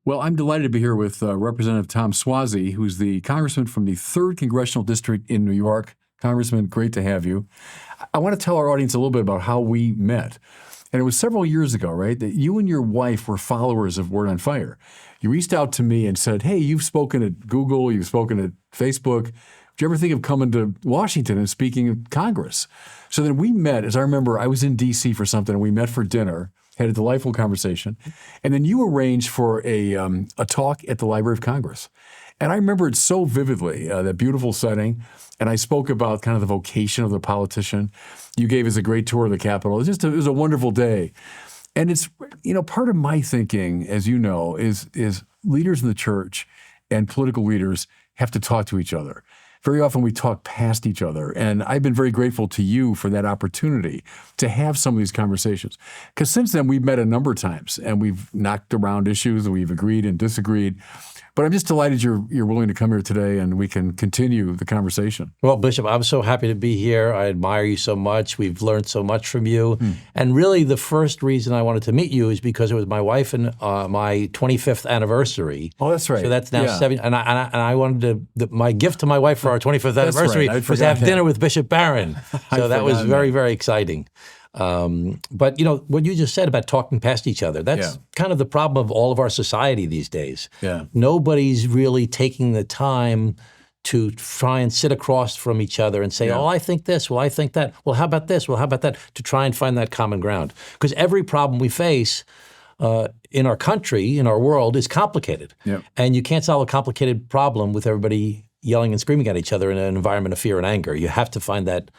Well, I'm delighted to be here with Representative Tom Suozzi, who's the congressman from the 3rd Congressional District in New York. Congressman, great to have you. I want to tell our audience a little bit about how we met. And it was several years ago, right, that you and your wife were followers of Word on Fire. You reached out to me and said, hey, you've spoken at Google, you've spoken at Facebook. Would you ever think of coming to Washington and speaking at Congress? So then we met, as I remember, I was in D.C. for something, and we met for dinner, had a delightful conversation. And then you arranged for a talk at the Library of Congress. And I remember it so vividly, that beautiful setting. And I spoke about kind of the vocation of the politician. You gave us a great tour of the Capitol. It was a wonderful day. And it's, part of my thinking, as you know, is leaders in the church and political leaders have to talk to each other. Very often we talk past each other. And I've been very grateful to you for that opportunity to have some of these conversations. Because since then, we've met a number of times and we've knocked around issues and we've agreed and disagreed. But I'm just delighted you're willing to come here today and we can continue the conversation. Well, Bishop, I'm so happy to be here. I admire you so much. We've learned so much from you. And really the first reason I wanted to meet you is because it was my wife and my 25th anniversary. Oh, that's right. So that's now 7. And I wanted my gift to my wife for our 25th anniversary was to have dinner with Bishop Barron. So that was very, very exciting. But what you just said about talking past each other, that's kind of the problem of all of our society these days. Yeah. Nobody's really taking the time to try and sit across from each other and say, oh, I think this, well, I think that, well, how about this, well, how about that, to try and find that common ground. Because every problem we face in our country, in our world, is complicated. Yep. And you can't solve a complicated problem with everybody yelling and screaming at each other in an environment of fear and anger. You have to find that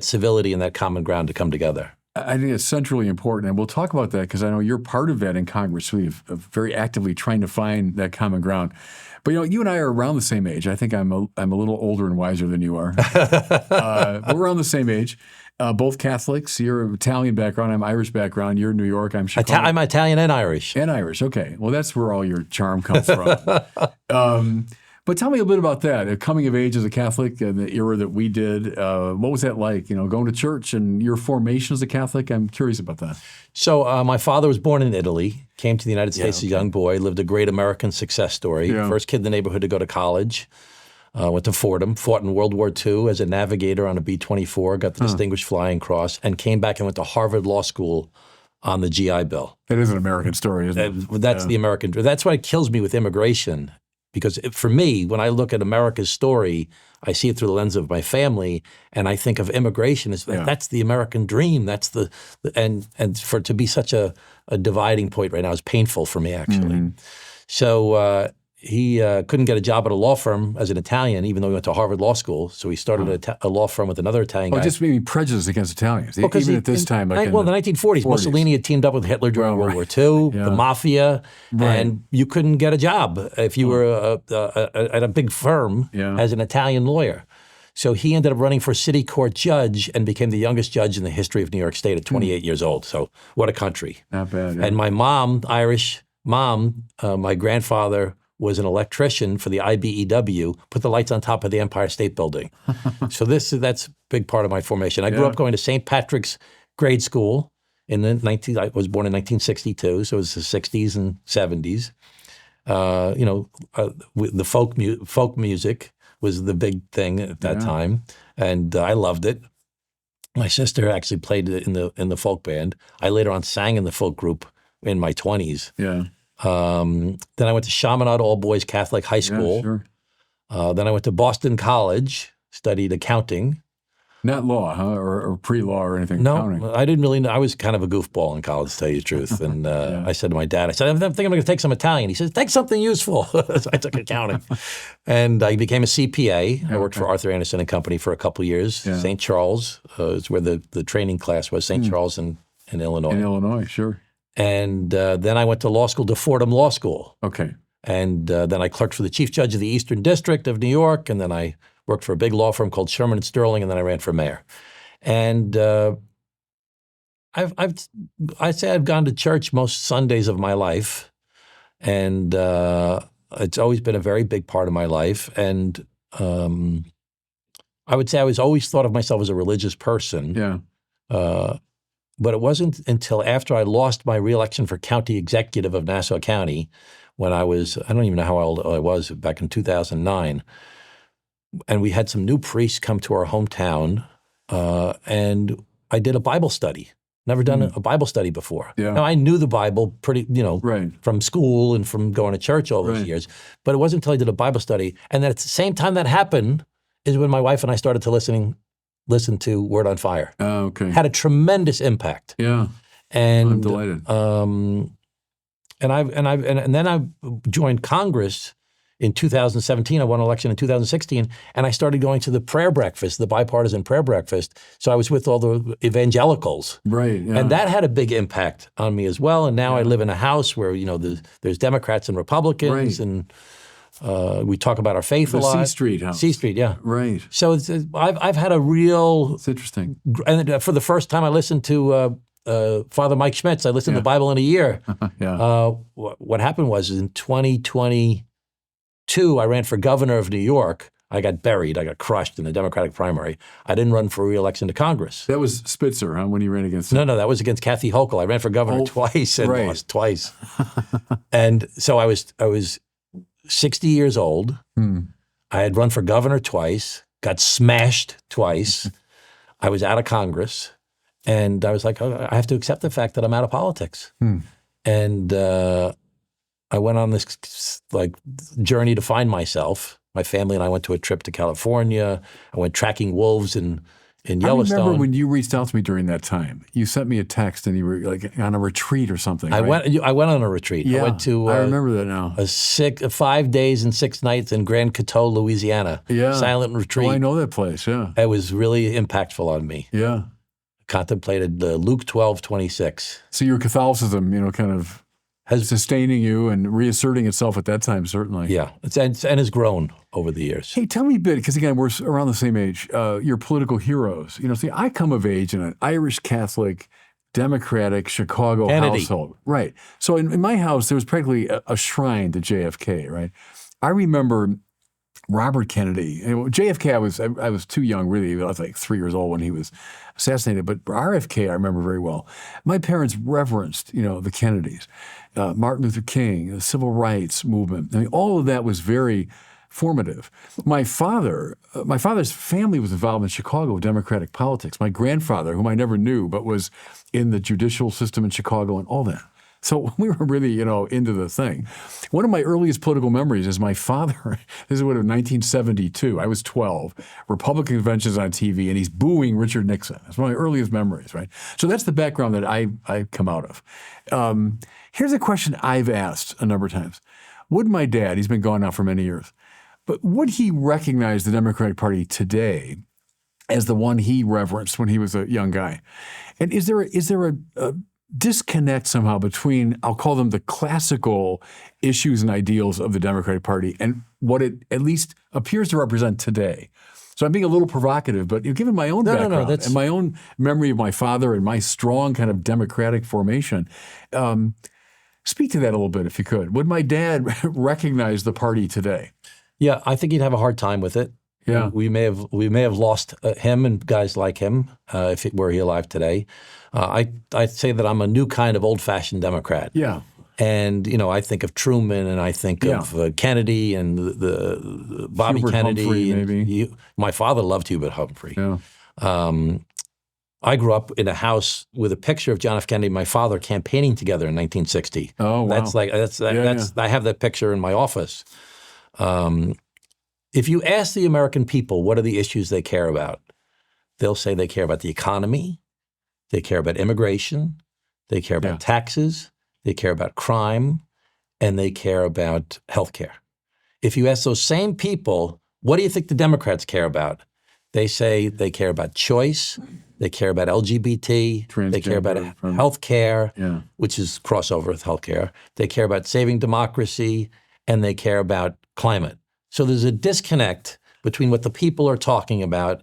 civility and that common ground to come together. I think it's centrally important, and we'll talk about that because I know you're part of that in Congress. We've very actively trying to find that common ground. But you and I are around the same age. I think I'm a little older and wiser than you are. We're around the same age. Both Catholics. You're Italian background. I'm Irish background. You're New York. I'm Chicago. I'm Italian and Irish. And Irish. Okay. Well, that's where all your charm comes from. But tell me a bit about that, coming of age as a Catholic in the era that we did. What was that like, going to church and your formation as a Catholic? I'm curious about that. So my father was born in Italy, came to the United States as a young boy, lived a great American success story. Yeah. First kid in the neighborhood to go to college, went to Fordham, fought in World War II as a navigator on a B-24, got the Distinguished Flying Cross, and came back and went to Harvard Law School on the GI Bill. That is an American story, isn't it? That's the American. That's why it kills me with immigration. Because for me, when I look at America's story, I see it through the lens of my family, and I think of immigration as that's the American dream. That's and for it to be such a dividing point right now is painful for me, actually. Mm-hmm. So he couldn't get a job at a law firm as an Italian, even though he went to Harvard Law School. So he started a law firm with another Italian guy. Just maybe prejudice against Italians, even at this time. Like in the 1940s, Mussolini had teamed up with Hitler during World War II, the mafia, and you couldn't get a job if you were at a big firm as an Italian lawyer. So he ended up running for city court judge and became the youngest judge in the history of New York State at 28 years old. So what a country. Not bad. Yeah. And my mom, Irish mom, my grandfather was an electrician for the IBEW, put the lights on top of the Empire State Building. So that's a big part of my formation. I grew up going to St. Patrick's grade school. I was born in 1962, so it was the 60s and 70s. The folk music was the big thing at that time, and I loved it. My sister actually played in the folk band. I later on sang in the folk group in my 20s. Yeah. Then I went to Chaminade All-Boys Catholic High School. Yeah, sure. Then I went to Boston College, studied accounting. Not law, huh? Or pre-law or anything? No, accounting. I didn't really know. I was kind of a goofball in college, to tell you the truth. And I said to my dad, I think I'm going to take some Italian. He said, take something useful. So I took accounting. And I became a CPA. I worked for Arthur Anderson and Company for a couple of years. Yeah. St. Charles is where the training class was, St. Charles in Illinois. In Illinois, sure. And then I went to law school, to Fordham Law School. Okay. And then I clerked for the Chief Judge of the Eastern District of New York, and then I worked for a big law firm called Sherman & Sterling, and then I ran for mayor. And I'd say I've gone to church most Sundays of my life, and it's always been a very big part of my life. And I would say I was always thought of myself as a religious person. Yeah. But it wasn't until after I lost my reelection for county executive of Nassau County when I don't even know how old I was, back in 2009. And we had some new priests come to our hometown, and I did a Bible study. Never done a Bible study before. Yeah. Now, I knew the Bible pretty, Right. from school and from going to church all those Right. years. But it wasn't until I did a Bible study. And then at the same time that happened is when my wife and I started to listen to Word on Fire. Oh, okay. Had a tremendous impact. Yeah. And I'm delighted. And then I joined Congress in 2017. I won an election in 2016, and I started going to the prayer breakfast, the bipartisan prayer breakfast. So I was with all the evangelicals. Right. Yeah. And that had a big impact on me as well. And now I live in a house where, there's Democrats and Republicans, Right. and we talk about our faith a lot. C Street house. C Street, yeah. Right. So I've had a real, It's interesting. and for the first time I listened to Father Mike Schmitz. I listened to the Bible in a year. Yeah. What happened was in 2022, I ran for governor of New York. I got buried. I got crushed in the Democratic primary. I didn't run for re-election to Congress. That was Spitzer, huh, when you ran against No, that was against Kathy Hochul. I ran for governor twice and right. lost twice. And so I was 60 years old. I had run for governor twice, got smashed twice. I was out of Congress. And I was like, oh, I have to accept the fact that I'm out of politics. And I went on this journey to find myself. My family and I went to a trip to California. I went tracking wolves in Yellowstone. I remember when you reached out to me during that time. You sent me a text, and you were like on a retreat or something. I right? went on a retreat. Yeah, I went to. I remember that now. 5 days and 6 nights in Grand Coteau, Louisiana. Yeah. Silent retreat. Oh, I know that place. Yeah. It was really impactful on me. Yeah. Contemplated Luke 12:26. So your Catholicism, kind of sustaining you and reasserting itself at that time, certainly. Yeah, and has grown over the years. Hey, tell me a bit, because again, we're around the same age. Your political heroes. See, I come of age in an Irish Catholic, Democratic Chicago Kennedy. household. Right. So in my house, there was practically a shrine to JFK, right? I remember Robert Kennedy. And JFK, I was too young, really. I was like 3 years old when he was assassinated. But RFK, I remember very well. My parents reverenced, the Kennedys, Martin Luther King, the civil rights movement. I mean, all of that was very formative. My father's family was involved in Chicago Democratic politics. My grandfather, whom I never knew, but was in the judicial system in Chicago and all that. So we were really, into the thing. One of my earliest political memories is my father, this is what, 1972, I was 12, Republican conventions on TV, and he's booing Richard Nixon. That's one of my earliest memories, right? So that's the background that I come out of. Here's a question I've asked a number of times. Would my dad, he's been gone now for many years, but would he recognize the Democratic Party today as the one he reverenced when he was a young guy? And is there a disconnect somehow between, I'll call them the classical issues and ideals of the Democratic Party and what it at least appears to represent today? So I'm being a little provocative, but given my own background and my own memory of my father and my strong kind of Democratic formation, speak to that a little bit if you could. Would my dad recognize the party today? Yeah, I think he'd have a hard time with it. Yeah, we may have lost him and guys like him were he alive today. I'd say that I'm a new kind of old-fashioned Democrat. Yeah, and I think of Truman and I think of Kennedy and the Bobby Hubert Kennedy. Humphrey, and maybe. My father loved Hubert Humphrey. Yeah. I grew up in a house with a picture of John F. Kennedy and my father campaigning together in 1960. Oh, wow. I have that picture in my office. If you ask the American people what are the issues they care about, they'll say they care about the economy, they care about immigration, they care about taxes, they care about crime, and they care about health care. If you ask those same people, what do you think the Democrats care about? They say they care about choice, they care about LGBT, they care about health care, which is crossover with health care. They care about saving democracy, and they care about climate. So there's a disconnect between what the people are talking about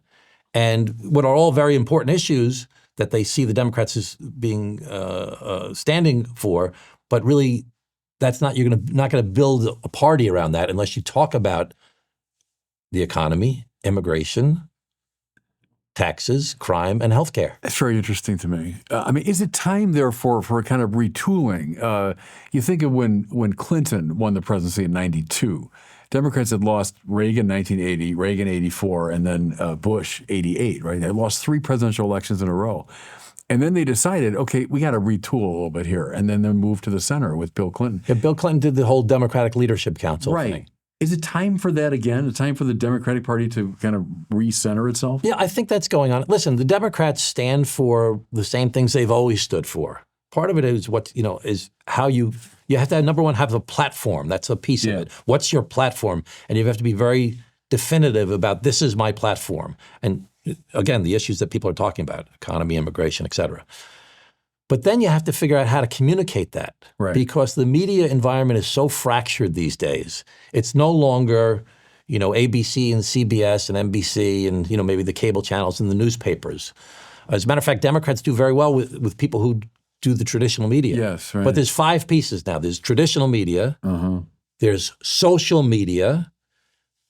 and what are all very important issues that they see the Democrats as being standing for, but really you're not going to build a party around that unless you talk about the economy, immigration, taxes, crime, and healthcare. That's very interesting to me. I mean, is it time, therefore, for a kind of retooling? You think of when Clinton won the presidency in '92. Democrats had lost Reagan 1980, Reagan 84, and then Bush 88, right? They lost 3 presidential elections in a row. And then they decided, okay, we got to retool a little bit here. And then they moved to the center with Bill Clinton. Yeah, Bill Clinton did the whole Democratic Leadership Council thing. Is it time for that again? Is it time for the Democratic Party to kind of recenter itself? Yeah, I think that's going on. Listen, the Democrats stand for the same things they've always stood for. Part of it is is how you have to, number one, have a platform. That's a piece of it. What's your platform? And you have to be very definitive about, this is my platform. And again, the issues that people are talking about, economy, immigration, et cetera. But then you have to figure out how to communicate that, because the media environment is so fractured these days. It's no longer, ABC and CBS and NBC and, maybe the cable channels and the newspapers. As a matter of fact, Democrats do very well with people who do the traditional media. Yes, right. But there's 5 pieces now. There's traditional media. There's social media.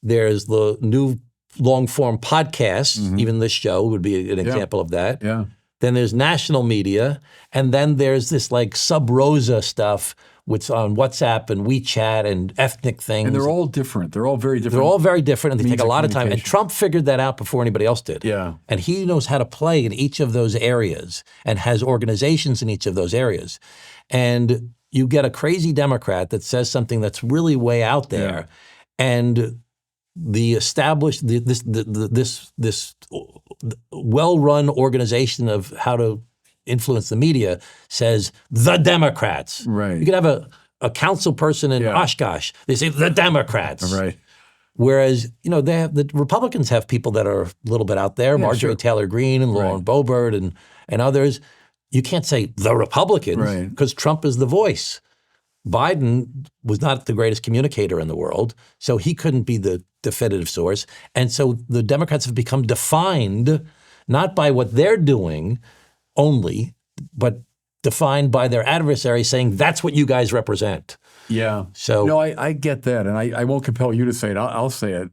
There's the new long-form podcasts. Even this show would be an example of that. Yeah. Then there's national media, and then there's this like sub rosa stuff, which on WhatsApp and WeChat and ethnic things. And they're all different. They're all very different. They're all very different, and they take a lot of time. And Trump figured that out before anybody else did. Yeah. And he knows how to play in each of those areas and has organizations in each of those areas. And you get a crazy Democrat that says something that's really way out there, and the established this well-run organization of how to influence the media says the Democrats. Right. You could have a council person in Oshkosh. They say the Democrats. Right. Whereas they have, the Republicans have people that are a little bit out there, Marjorie Taylor Greene and Lauren Boebert and others. You can't say the Republicans because Trump is the voice. Biden was not the greatest communicator in the world, so he couldn't be the definitive source. And so the Democrats have become defined not by what they're doing only, but defined by their adversaries saying, that's what you guys represent. Yeah. So no, I get that, and I won't compel you to say it. I'll say it.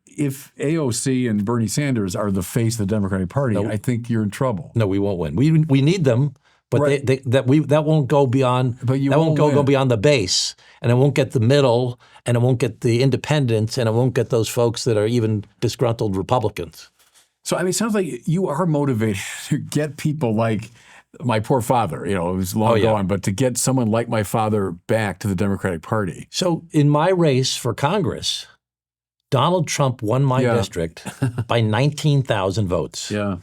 If AOC and Bernie Sanders are the face of the Democratic Party, I think you're in trouble. No, we won't win. We need them. But that won't go beyond. But you that won't win. go beyond the base, and it won't get the middle, and it won't get the independents, and it won't get those folks that are even disgruntled Republicans. So I mean, it sounds like you are motivated to get people like my poor father. It was long gone, but to get someone like my father back to the Democratic Party. So in my race for Congress, Donald Trump won my district by 19,000 votes. Yeah.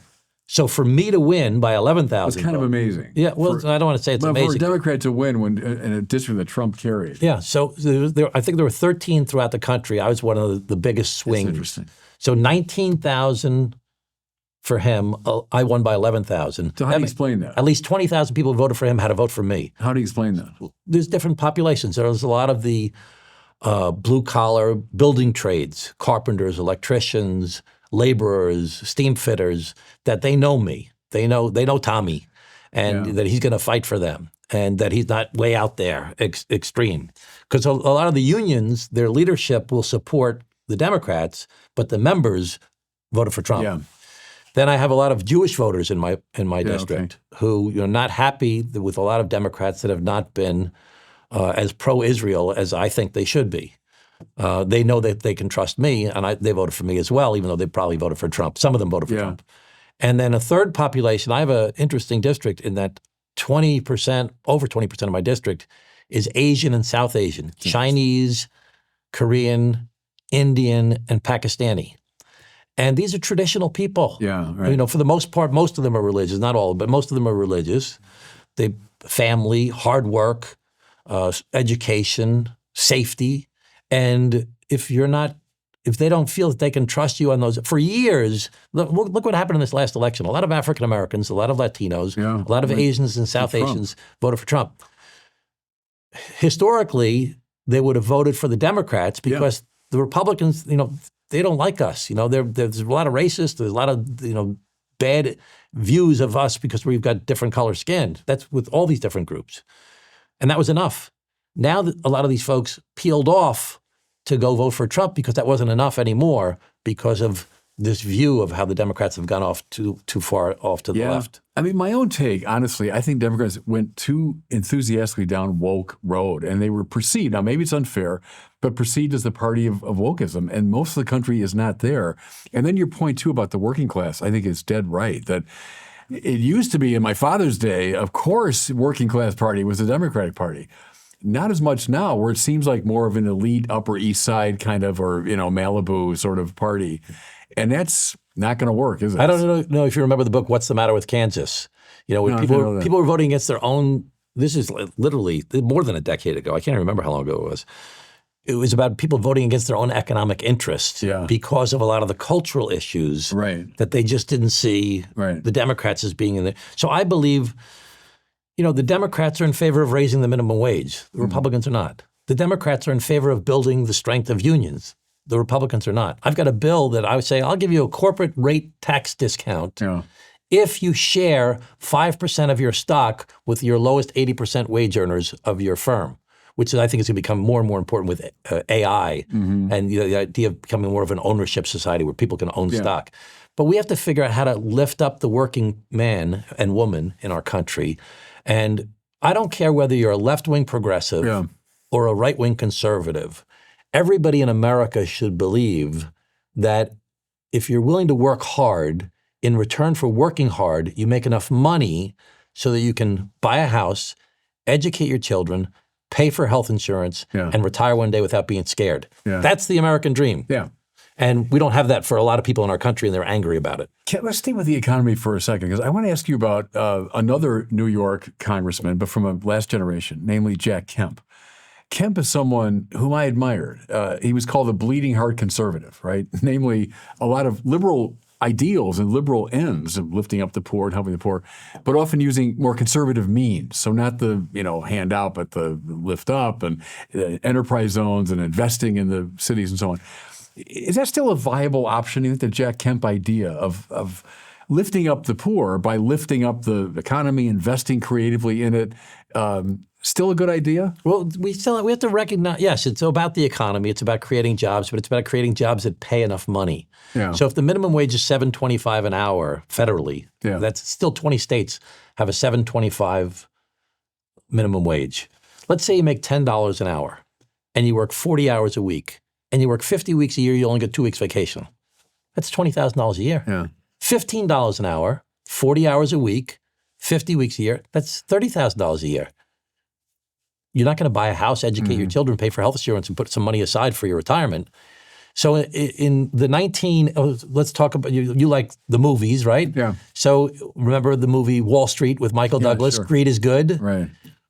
So for me to win by 11,000, it's kind of amazing. Yeah, well, I don't want to say it's amazing. For a Democrat to win in a district that Trump carried. Yeah, so I think there were 13 throughout the country. I was one of the biggest swings. That's interesting. So 19,000 for him. I won by 11,000. So how do you explain that? At least 20,000 people who voted for him had to vote for me. How do you explain that? There's different populations. There's a lot of the blue-collar building trades, carpenters, electricians, laborers, steam fitters, that they know me. They know Tommy, and that he's going to fight for them, and that he's not way out there extreme. Because a lot of the unions, their leadership will support the Democrats, but the members voted for Trump. Yeah. Then I have a lot of Jewish voters in my district who are not happy with a lot of Democrats that have not been as pro-Israel as I think they should be. They know that they can trust me, and they voted for me as well, even though they probably voted for Trump. Some of them voted for Trump. And then a third population, I have an interesting district in that 20%, over 20% of my district is Asian and South Asian, Chinese, Korean, Indian, and Pakistani. And these are traditional people. Yeah, right. For the most part, most of them are religious, not all, but most of them are religious. They family, hard work, education, safety. And if they don't feel that they can trust you on those, for years, look what happened in this last election. A lot of African Americans, a lot of Latinos, a lot of Asians and South Asians voted for Trump. Historically, they would have voted for the Democrats because the Republicans, they don't like us. There's a lot of racists. There's a lot of, bad views of us because we've got different color skin. That's with all these different groups. And that was enough. Now a lot of these folks peeled off to go vote for Trump because that wasn't enough anymore because of this view of how the Democrats have gone off too far off to the left. I mean, my own take, honestly, I think Democrats went too enthusiastically down woke road, and they were perceived, now maybe it's unfair, but perceived as the party of wokeism, and most of the country is not there. And then your point, too, about the working class, I think is dead right, that it used to be in my father's day, of course, working class party was the Democratic Party. Not as much now, where it seems like more of an elite Upper East Side kind of, or, Malibu sort of party. And that's not going to work, is it? I don't know if you remember the book, What's the Matter with Kansas? When people were voting against their own, this is literally more than a decade ago. I can't remember how long ago it was. It was about people voting against their own economic interests because of a lot of the cultural issues that they just didn't see the Democrats as being in there. So I believe, the Democrats are in favor of raising the minimum wage. The Republicans are not. The Democrats are in favor of building the strength of unions. The Republicans are not. I've got a bill that I would say, I'll give you a corporate rate tax discount if you share 5% of your stock with your lowest 80% wage earners of your firm, which I think is going to become more and more important with AI and the idea of becoming more of an ownership society where people can own stock. But we have to figure out how to lift up the working man and woman in our country. And I don't care whether you're a left-wing progressive or a right-wing conservative. Everybody in America should believe that if you're willing to work hard, in return for working hard, you make enough money so that you can buy a house, educate your children, pay for health insurance, and retire one day without being scared. That's the American dream. And we don't have that for a lot of people in our country, and they're angry about it. Let's stay with the economy for a second, because I want to ask you about another New York congressman, but from a last generation, namely Jack Kemp. Kemp is someone whom I admired. He was called a bleeding heart conservative, right? Namely, a lot of liberal ideals and liberal ends of lifting up the poor and helping the poor, but often using more conservative means. So not the handout, but the lift up and enterprise zones and investing in the cities and so on. Is that still a viable option? You think the Jack Kemp idea of lifting up the poor by lifting up the economy, investing creatively in it, still a good idea? Well, we have to recognize, yes, it's about the economy. It's about creating jobs, but it's about creating jobs that pay enough money. So if the minimum wage is $7.25 an hour federally, that's still 20 states have a $7.25 minimum wage. Let's say you make $10 an hour and you work 40 hours a week and you work 50 weeks a year, you only get 2 weeks vacation. That's $20,000 a year. $15 an hour, 40 hours a week, 50 weeks a year, that's $30,000 a year. You're not going to buy a house, educate your children, pay for health insurance, and put some money aside for your retirement. So in the let's talk about, you like the movies, right? So remember the movie Wall Street with Michael Douglas, Greed is Good?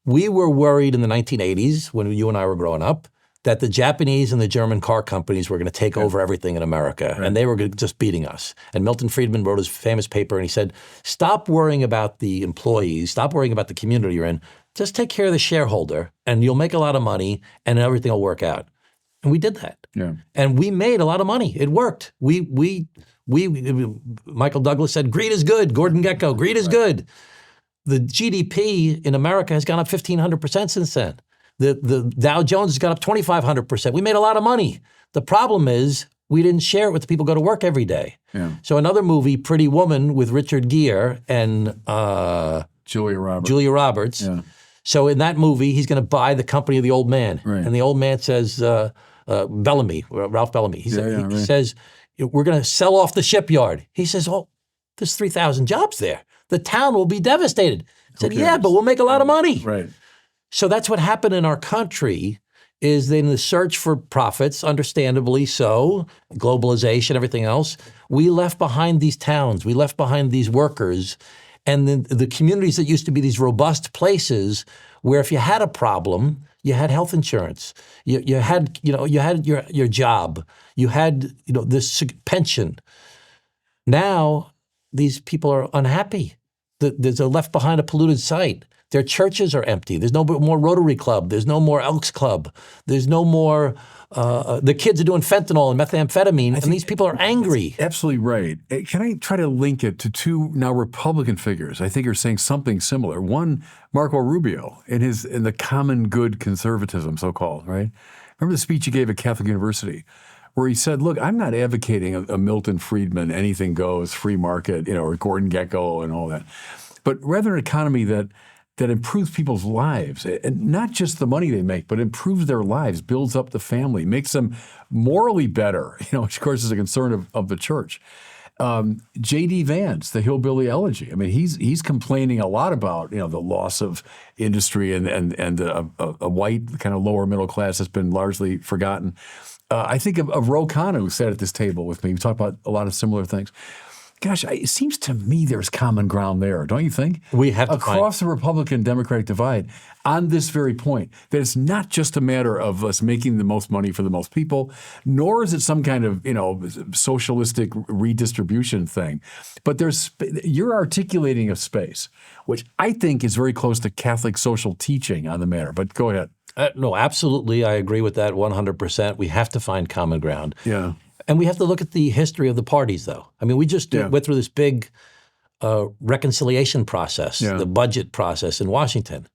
We were worried in the 1980s when you and I were growing up that the Japanese and the German car companies were going to take over everything in America, and they were just beating us. And Milton Friedman wrote his famous paper, and he said, stop worrying about the employees, stop worrying about the community you're in, just take care of the shareholder, and you'll make a lot of money, and everything will work out. And we did that. And we made a lot of money. It worked. Michael Douglas said, greed is good. Gordon Gekko, greed is good. The GDP in America has gone up 1,500% since then. The Dow Jones has gone up 2,500%. We made a lot of money. The problem is we didn't share it with the people who go to work every day. So another movie, Pretty Woman, with Richard Gere and Julia Roberts. So in that movie, he's going to buy the company of the old man. And the old man says, Ralph Bellamy, he says, we're going to sell off the shipyard. He says, oh, there's 3,000 jobs there. The town will be devastated. He said, yeah, but we'll make a lot of money. So that's what happened in our country, is in the search for profits, understandably so, globalization, everything else, we left behind these towns. We left behind these workers. And then the communities that used to be these robust places where if you had a problem, you had health insurance, you had your job, you had this pension. Now these people are unhappy. There's a left behind a polluted site. Their churches are empty. There's no more Rotary Club. There's no more Elks Club. There's no more. The kids are doing fentanyl and methamphetamine, and these people are angry. Absolutely right. Can I try to link it to two now Republican figures I think are saying something similar? One, Marco Rubio, in the common good conservatism, so-called, right? Remember the speech he gave at Catholic University, where he said, look, I'm not advocating a Milton Friedman, anything goes, free market, or Gordon Gekko and all that, but rather an economy that improves people's lives, and not just the money they make, but improves their lives, builds up the family, makes them morally better, which of course is a concern of the church. J.D. Vance, the hillbilly elegy. I mean, he's complaining a lot about the loss of industry and a white kind of lower middle class that's been largely forgotten. I think of Ro Khanna, who sat at this table with me. We talked about a lot of similar things. Gosh, it seems to me there's common ground there, don't you think? We have to across the Republican-Democratic divide on this very point, that it's not just a matter of us making the most money for the most people, nor is it some kind of socialistic redistribution thing. But you're articulating a space which I think is very close to Catholic social teaching on the matter. But go ahead. No, absolutely, I agree with that 100%. We have to find common ground. Yeah. And we have to look at the history of the parties, though. I mean, we just went through this big reconciliation process, the budget process in Washington.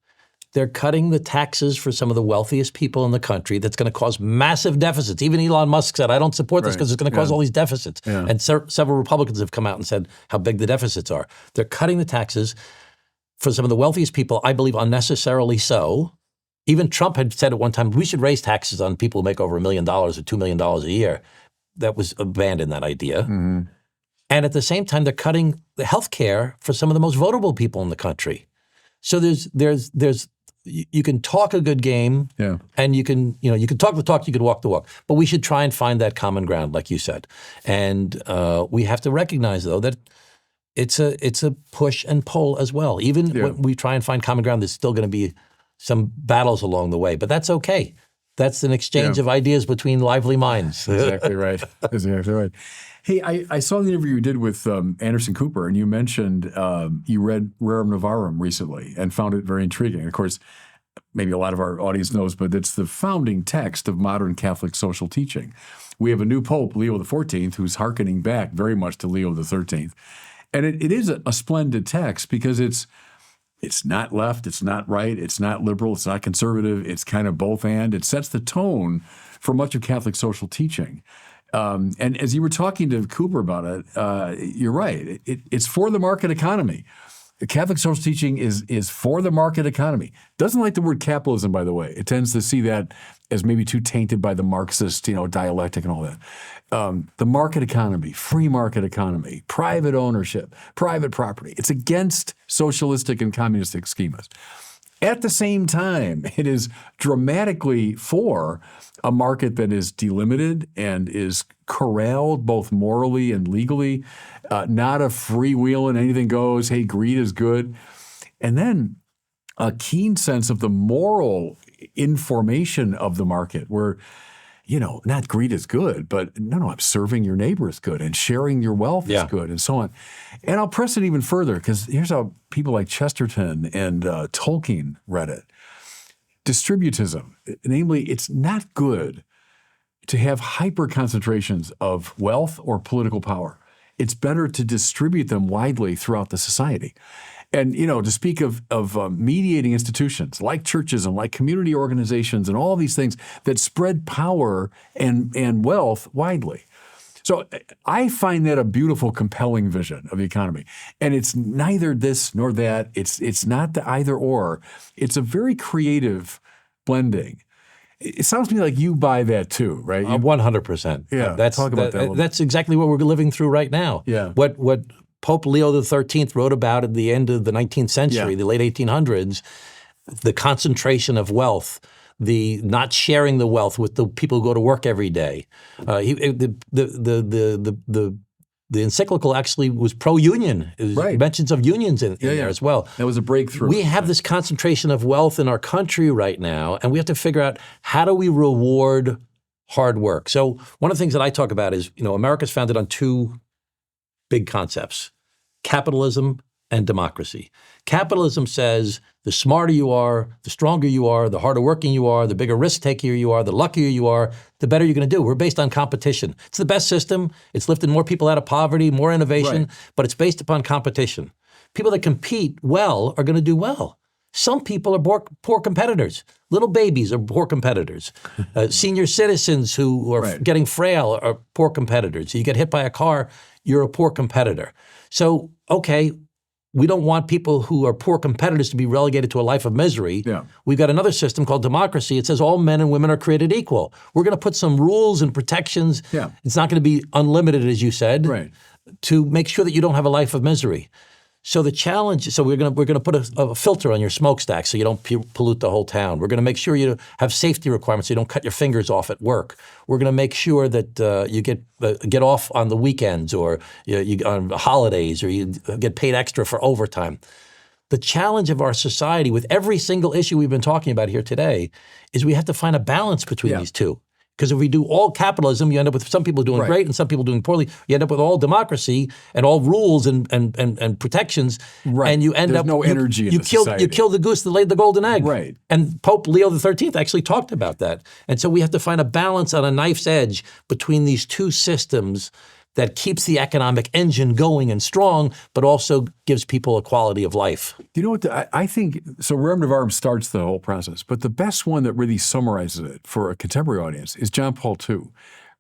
They're cutting the taxes for some of the wealthiest people in the country. That's going to cause massive deficits. Even Elon Musk said, I don't support this because it's going to cause all these deficits. Yeah. And several Republicans have come out and said how big the deficits are. They're cutting the taxes for some of the wealthiest people, I believe unnecessarily so. Even Trump had said at one time, we should raise taxes on people who make over $1 million or $2 million a year. That was abandoned, that idea. Mm-hmm. And at the same time, they're cutting the health care for some of the most vulnerable people in the country. So you can talk a good game, and you can talk the talk, you can walk the walk. But we should try and find that common ground, like you said. And we have to recognize, though, that it's a push and pull as well. Even when we try and find common ground, there's still going to be some battles along the way. But that's okay. That's an exchange of ideas between lively minds. Exactly right. Exactly right. Hey, I saw the interview you did with Anderson Cooper, and you mentioned you read Rerum Novarum recently and found it very intriguing. Of course, maybe a lot of our audience knows, but it's the founding text of modern Catholic social teaching. We have a new Pope, Leo XIV, who's hearkening back very much to Leo XIII. And it is a splendid text because it's not left, it's not right, it's not liberal, it's not conservative, it's kind of both and. It sets the tone for much of Catholic social teaching. And as you were talking to Cooper about it, you're right. It's for the market economy. Catholic social teaching is for the market economy. Doesn't like the word capitalism, by the way. It tends to see that as maybe too tainted by the Marxist, dialectic and all that. The market economy, free market economy, private ownership, private property. It's against socialistic and communistic schemas. At the same time, it is dramatically for a market that is delimited and is corralled both morally and legally, not a freewheeling, anything goes, hey, greed is good. And then a keen sense of the moral information of the market where, not greed is good, but no, I'm serving your neighbor is good and sharing your wealth is good and so on. And I'll press it even further because here's how people like Chesterton and Tolkien read it. Distributism, namely, it's not good to have hyper concentrations of wealth or political power. It's better to distribute them widely throughout the society. And, to speak of mediating institutions like churches and like community organizations and all these things that spread power and wealth widely. So I find that a beautiful, compelling vision of the economy. And it's neither this nor that. It's not the either or. It's a very creative blending. It sounds to me like you buy that too, right? 100%. Yeah, talk about that. That's exactly what we're living through right now. Yeah. What Pope Leo XIII wrote about at the end of the 19th century, the late 1800s, the concentration of wealth, the not sharing the wealth with the people who go to work every day. The encyclical actually was pro-union. Mentions of unions in there as well. That was a breakthrough. We have this concentration of wealth in our country right now, and we have to figure out how do we reward hard work. So one of the things that I talk about is, America's founded on two big concepts: capitalism and democracy. Capitalism says the smarter you are, the stronger you are, the harder working you are, the bigger risk taker you are, the luckier you are, the better you're going to do. We're based on competition. It's the best system. It's lifted more people out of poverty, more innovation, but it's based upon competition. People that compete well are going to do well. Some people are poor competitors. Little babies are poor competitors. Senior citizens who are getting frail are poor competitors. You get hit by a car, you're a poor competitor. So, okay, we don't want people who are poor competitors to be relegated to a life of misery. Yeah. We've got another system called democracy. It says all men and women are created equal. We're going to put some rules and protections. Yeah. It's not going to be unlimited, as you said, to make sure that you don't have a life of misery. So the challenge, we're going to put a filter on your smokestack so you don't pollute the whole town. We're going to make sure you have safety requirements so you don't cut your fingers off at work. We're going to make sure that you get off on the weekends or you on holidays, or you get paid extra for overtime. The challenge of our society with every single issue we've been talking about here today is we have to find a balance between these two. Because if we do all capitalism, you end up with some people doing great and some people doing poorly. You end up with all democracy and all rules and protections, and you end There's up no energy in you the kill society. you kill the goose that laid the golden egg. Right. And Pope Leo XIII actually talked about that. And so we have to find a balance on a knife's edge between these two systems that keeps the economic engine going and strong, but also gives people a quality of life. You know what? I think, so Rerum Novarum starts the whole process, but the best one that really summarizes it for a contemporary audience is John Paul II.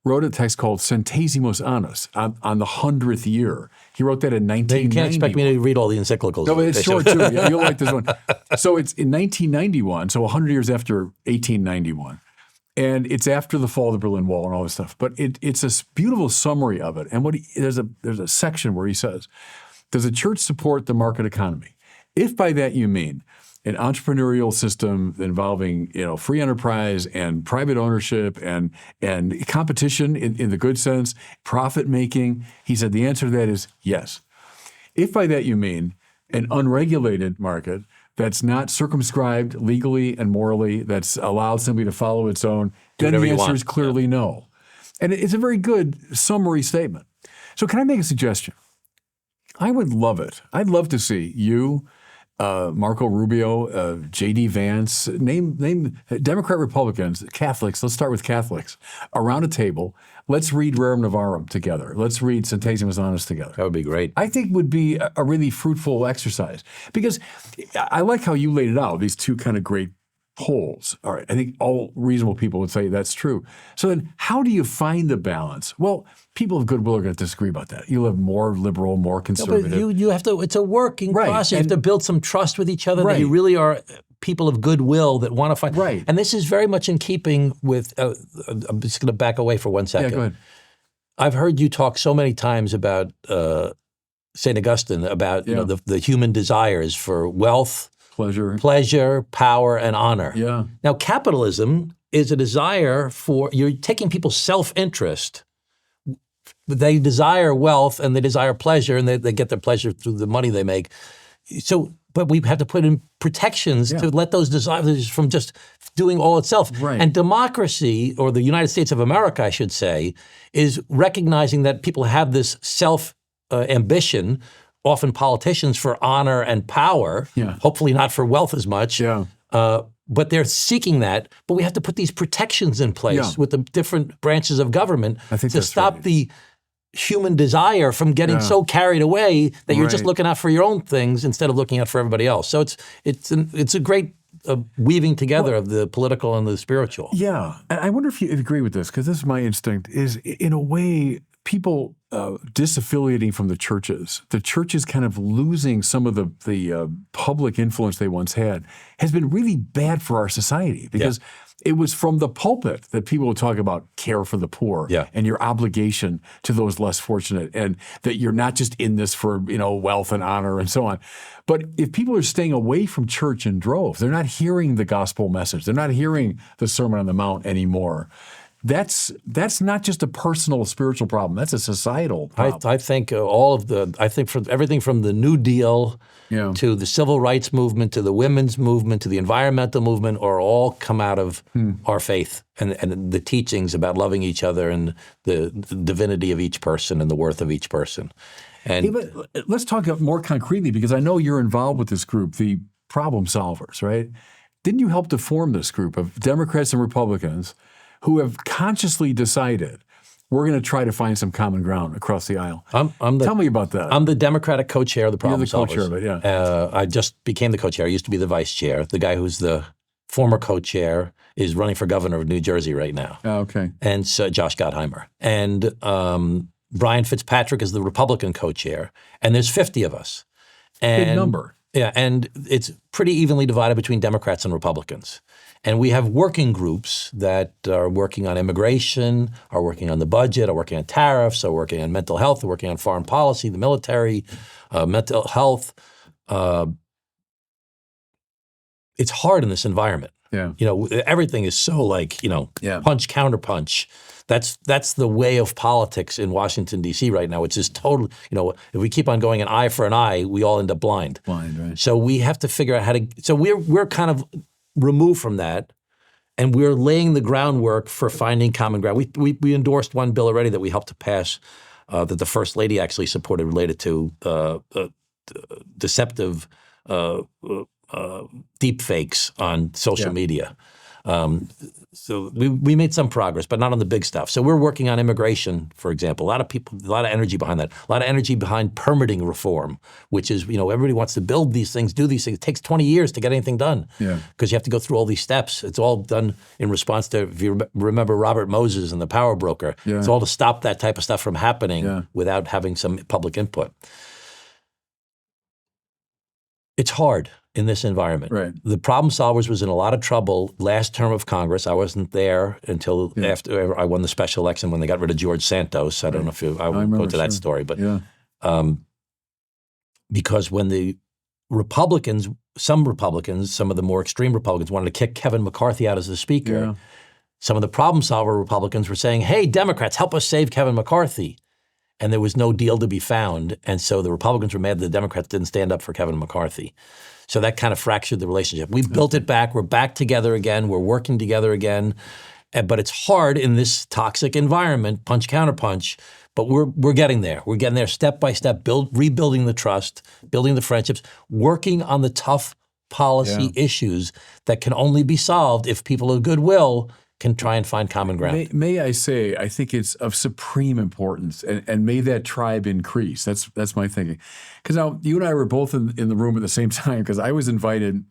Wrote a text called Centesimus Annus on the 100th year. He wrote that in 1990. You can't expect me to read all the encyclicals. No, but it's short too. Yeah, you'll like this one. So it's in 1991, so 100 years after 1891. And it's after the fall of the Berlin Wall and all this stuff. But it's a beautiful summary of it. And there's a section where he says, does the church support the market economy? If by that you mean an entrepreneurial system involving free enterprise and private ownership and competition in the good sense, profit making, he said the answer to that is yes. If by that you mean an unregulated market that's not circumscribed legally and morally, that's allowed simply to follow its own, then the answer is clearly no. And it's a very good summary statement. So can I make a suggestion? I would love it. I'd love to see you, Marco Rubio, J.D. Vance, name Democrat, Republicans, Catholics, let's start with Catholics, around a table. Let's read Rerum Novarum together. Let's read Centesimus Annus together. That would be great. I think would be a really fruitful exercise because I like how you laid it out, these two kind of great poles. All right, I think all reasonable people would say that's true. So then how do you find the balance? Well, people of goodwill are going to disagree about that. You'll have more liberal, more conservative. No, but you have to, it's a working process. You have to build some trust with each other that you really are people of goodwill that want to find. Right. And this is very much in keeping with, I'm just going to back away for 1 second. Yeah, go ahead. I've heard you talk so many times about St. Augustine, about the human desires for wealth, pleasure, power, and honor. Yeah. Now, capitalism is a desire for, you're taking people's self-interest. They desire wealth and they desire pleasure, and they get their pleasure through the money they make. So, but we have to put in protections to let those desires from just doing all itself. Right. And democracy, or the United States of America, I should say, is recognizing that people have this self-ambition, often politicians, for honor and power, hopefully not for wealth as much. Yeah. But they're seeking that. But we have to put these protections in place with the different branches of government to stop the human desire from getting so carried away that you're just looking out for your own things instead of looking out for everybody else. So it's a great weaving together of the political and the spiritual. Yeah. And I wonder if you agree with this, because this is my instinct, is in a way people disaffiliating from the churches kind of losing some of the public influence they once had, has been really bad for our society, because it was from the pulpit that people would talk about care for the poor and your obligation to those less fortunate, and that you're not just in this for wealth and honor and so on. But if people are staying away from church in droves, they're not hearing the gospel message, they're not hearing the Sermon on the Mount anymore. That's not just a personal spiritual problem. That's a societal problem. I think from everything from the New Deal to the civil rights movement to the women's movement to the environmental movement are all come out of our faith and the teachings about loving each other and the divinity of each person and the worth of each person. And but let's talk more concretely, because I know you're involved with this group, the Problem Solvers, right? Didn't you help to form this group of Democrats and Republicans who have consciously decided we're going to try to find some common ground across the aisle. Tell me about that. I'm the Democratic co-chair of the Problem You're the co-chair of it, yeah. I just became the co-chair. I used to be the vice chair. The guy who's the former co-chair is running for governor of New Jersey right now. Oh, okay. And so Josh Gottheimer. And Brian Fitzpatrick is the Republican co-chair. And there's 50 of us. And, big number. Yeah, and it's pretty evenly divided between Democrats and Republicans. And we have working groups that are working on immigration, are working on the budget, are working on tariffs, are working on mental health, are working on foreign policy, the military, mental health. It's hard in this environment. Yeah. Everything is so punch, counterpunch. That's the way of politics in Washington, D.C. right now. It's just total, if we keep on going an eye for an eye, we all end up blind. Right. So we have to figure out how to, so we're kind of removed from that, and we're laying the groundwork for finding common ground. We endorsed one bill already that we helped to pass that the First Lady actually supported related to deceptive deep fakes on social media. So we made some progress, but not on the big stuff. So we're working on immigration, for example. A lot of energy behind that. A lot of energy behind permitting reform, which is, everybody wants to build these things, do these things. It takes 20 years to get anything done because you have to go through all these steps. It's all done in response to, if you remember Robert Moses and the power broker, it's all to stop that type of stuff from happening without having some public input. It's hard in this environment. Right. The Problem Solvers was in a lot of trouble last term of Congress. I wasn't there until after I won the special election when they got rid of George Santos. I don't know if I won't go to that story, but because when the Republicans, some of the more extreme Republicans wanted to kick Kevin McCarthy out as the speaker, some of the Problem Solver Republicans were saying, hey, Democrats, help us save Kevin McCarthy. And there was no deal to be found. And so the Republicans were mad that the Democrats didn't stand up for Kevin McCarthy. So that kind of fractured the relationship. We built it back. We're back together again. We're working together again. But it's hard in this toxic environment, punch, counterpunch. But we're getting there. We're getting there step by step, rebuilding the trust, building the friendships, working on the tough policy issues that can only be solved if people of goodwill can try and find common ground. May I say, I think it's of supreme importance, and may that tribe increase. That's my thinking. Because now you and I were both in the room at the same time, because I was invited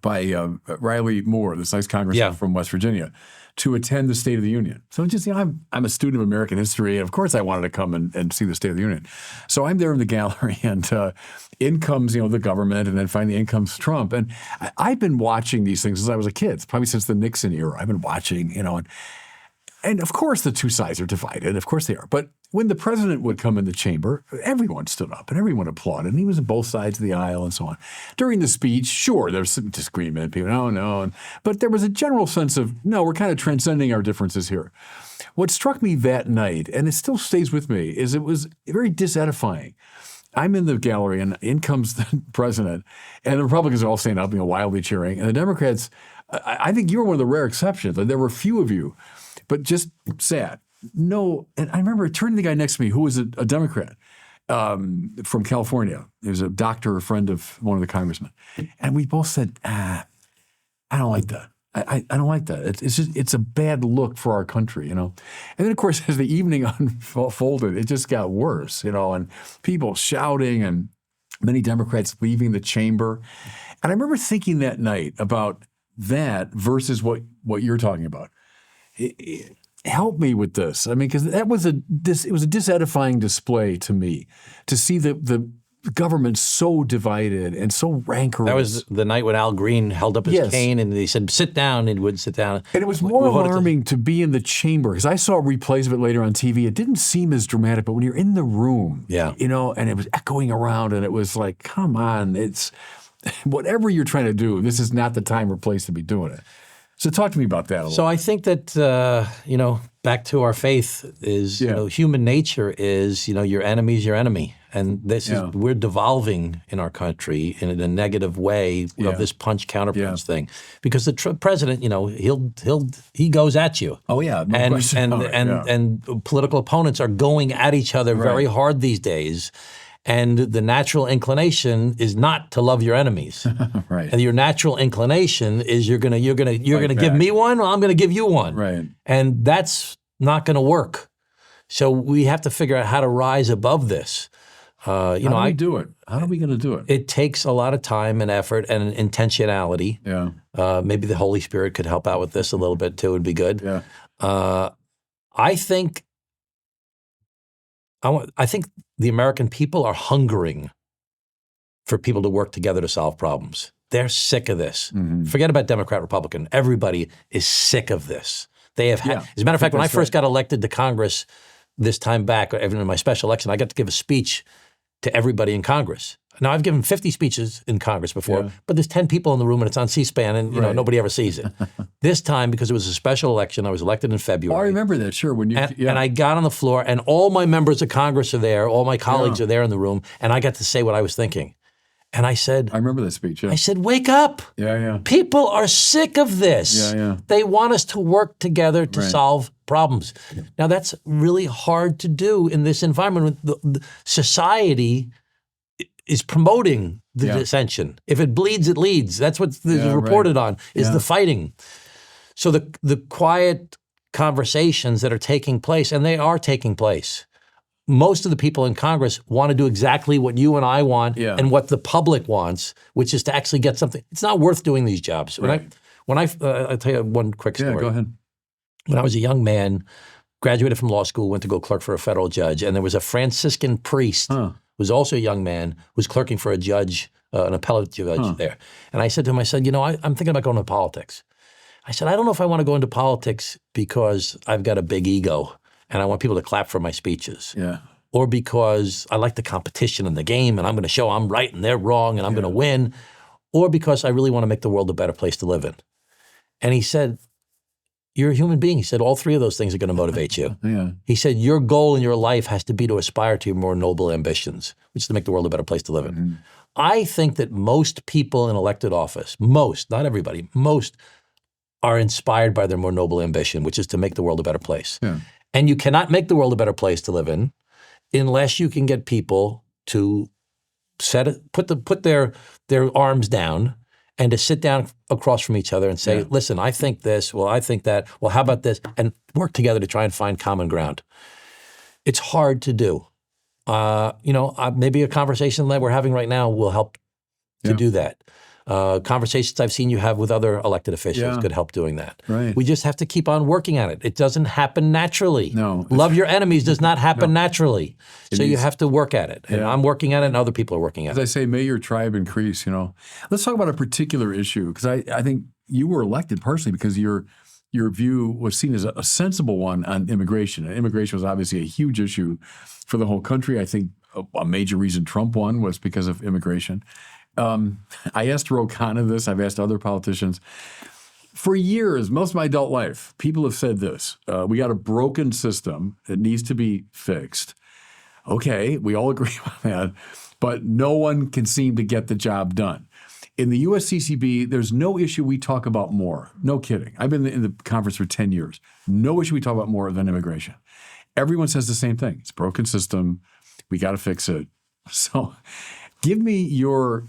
by Riley Moore, this nice congressman from West Virginia, to attend the State of the Union. So just, I'm a student of American history, and of course I wanted to come and see the State of the Union. So I'm there in the gallery, and in comes, the government, and then finally in comes Trump. And I've been watching these things since I was a kid, probably since the Nixon era. I've been watching, and of course the two sides are divided. Of course they are. But when the president would come in the chamber, everyone stood up and everyone applauded. And he was on both sides of the aisle and so on. During the speech, sure, there was some disagreement. People, no. But there was a general sense of, no, we're kind of transcending our differences here. What struck me that night, and it still stays with me, is it was very disedifying. I'm in the gallery, and in comes the president, and the Republicans are all standing up, wildly cheering. And the Democrats, I think you were one of the rare exceptions. There were a few of you, but just sat. No, and I remember turning to the guy next to me who was a Democrat from California. He was a doctor, a friend of one of the congressmen. And we both said, I don't like that. I don't like that. It's a bad look for our country, And then, of course, as the evening unfolded, it just got worse, and people shouting and many Democrats leaving the chamber. And I remember thinking that night about that versus what you're talking about. Help me with this. Because that was it was a disedifying display to me to see the government so divided and so rancorous. That was the night when Al Green held up his cane and he said, sit down, and he wouldn't sit down. And it was more alarming to be in the chamber, because I saw replays of it later on TV. It didn't seem as dramatic, but when you're in the room, and it was echoing around, and it was like, come on, it's whatever you're trying to do, this is not the time or place to be doing it. So talk to me about that a little. So I think that, back to our faith is, human nature is, your enemy's your enemy. And this is, we're devolving in our country in a negative way of this punch counterpunch thing. Because the president, he goes at you. Oh, yeah. No question about it. And political opponents are going at each other very hard these days. And the natural inclination is not to love your enemies. Right. And your natural inclination is you're gonna give me one, well, I'm gonna give you one. Right. And that's not gonna work. So we have to figure out how to rise above this. How do we do it? How are we going to do it? It takes a lot of time and effort and intentionality. Yeah. Maybe the Holy Spirit could help out with this a little bit too. Would be good. Yeah. I think the American people are hungering for people to work together to solve problems. They're sick of this. Mm-hmm. Forget about Democrat, Republican. Everybody is sick of this. They have had, Yeah, as a matter of fact, when I that's first right. got elected to Congress this time back, even in my special election, I got to give a speech to everybody in Congress. Now, I've given 50 speeches in Congress before, Yeah. but there's 10 people in the room and it's on C-SPAN and Right. nobody ever sees it. This time, because it was a special election, I was elected in February. Oh, I remember that. Sure. When you And I got on the floor and all my members of Congress are there, all my colleagues are there in the room, and I got to say what I was thinking. And I said, I remember that speech. Yeah. I said, wake up. Yeah. People are sick of this. Yeah. They want us to work together to Right. solve problems. Now, that's really hard to do in this environment. The society is promoting the Yeah. dissension. If it bleeds, it leads. That's what is Yeah, reported on, is Yeah. the fighting. So the quiet conversations that are taking place, and they are taking place, most of the people in Congress want to do exactly what you and I want Yeah. and what the public wants, which is to actually get something. It's not worth doing these jobs. Right. I'll tell you one quick story. Yeah, go ahead. When I was a young man, graduated from law school, went to go clerk for a federal judge, and there was a Franciscan priest Huh. who was also a young man who was clerking for a judge, an appellate judge there. And I said to him, I'm thinking about going into politics. I said, I don't know if I want to go into politics because I've got a big ego and I want people to clap for my speeches, Yeah. or because I like the competition in the game and I'm going to show I'm right and they're wrong and I'm going to win, or because I really want to make the world a better place to live in. And he said, you're a human being. He said, all three of those things are going to motivate you. Yeah. He said, your goal in your life has to be to aspire to your more noble ambitions, which is to make the world a better place to live in. Mm-hmm. I think that most people in elected office, most, not everybody, most are inspired by their more noble ambition, which is to make the world a better place. Yeah. And you cannot make the world a better place to live in unless you can get people to put their arms down and to sit down across from each other and say, listen, I think this, well, I think that, well, how about this? And work together to try and find common ground. It's hard to do. Maybe a conversation that we're having right now will help to do that. Conversations I've seen you have with other elected officials could help doing that. Right. We just have to keep on working at it. It doesn't happen naturally. No. Love your enemies does not happen naturally. So you needs- have to work at it. And Yeah. I'm working at it and other people are working at As it. I say, may your tribe increase, Let's talk about a particular issue, because I think you were elected partially because your view was seen as a sensible one on immigration. And immigration was obviously a huge issue for the whole country. I think a major reason Trump won was because of immigration. I asked Ro Khanna this. I've asked other politicians. For years, most of my adult life, people have said this. We got a broken system that needs to be fixed. Okay, we all agree on that, but no one can seem to get the job done. In the USCCB, there's no issue we talk about more. No kidding. I've been in the conference for 10 years. No issue we talk about more than immigration. Everyone says the same thing. It's a broken system. We got to fix it. So give me your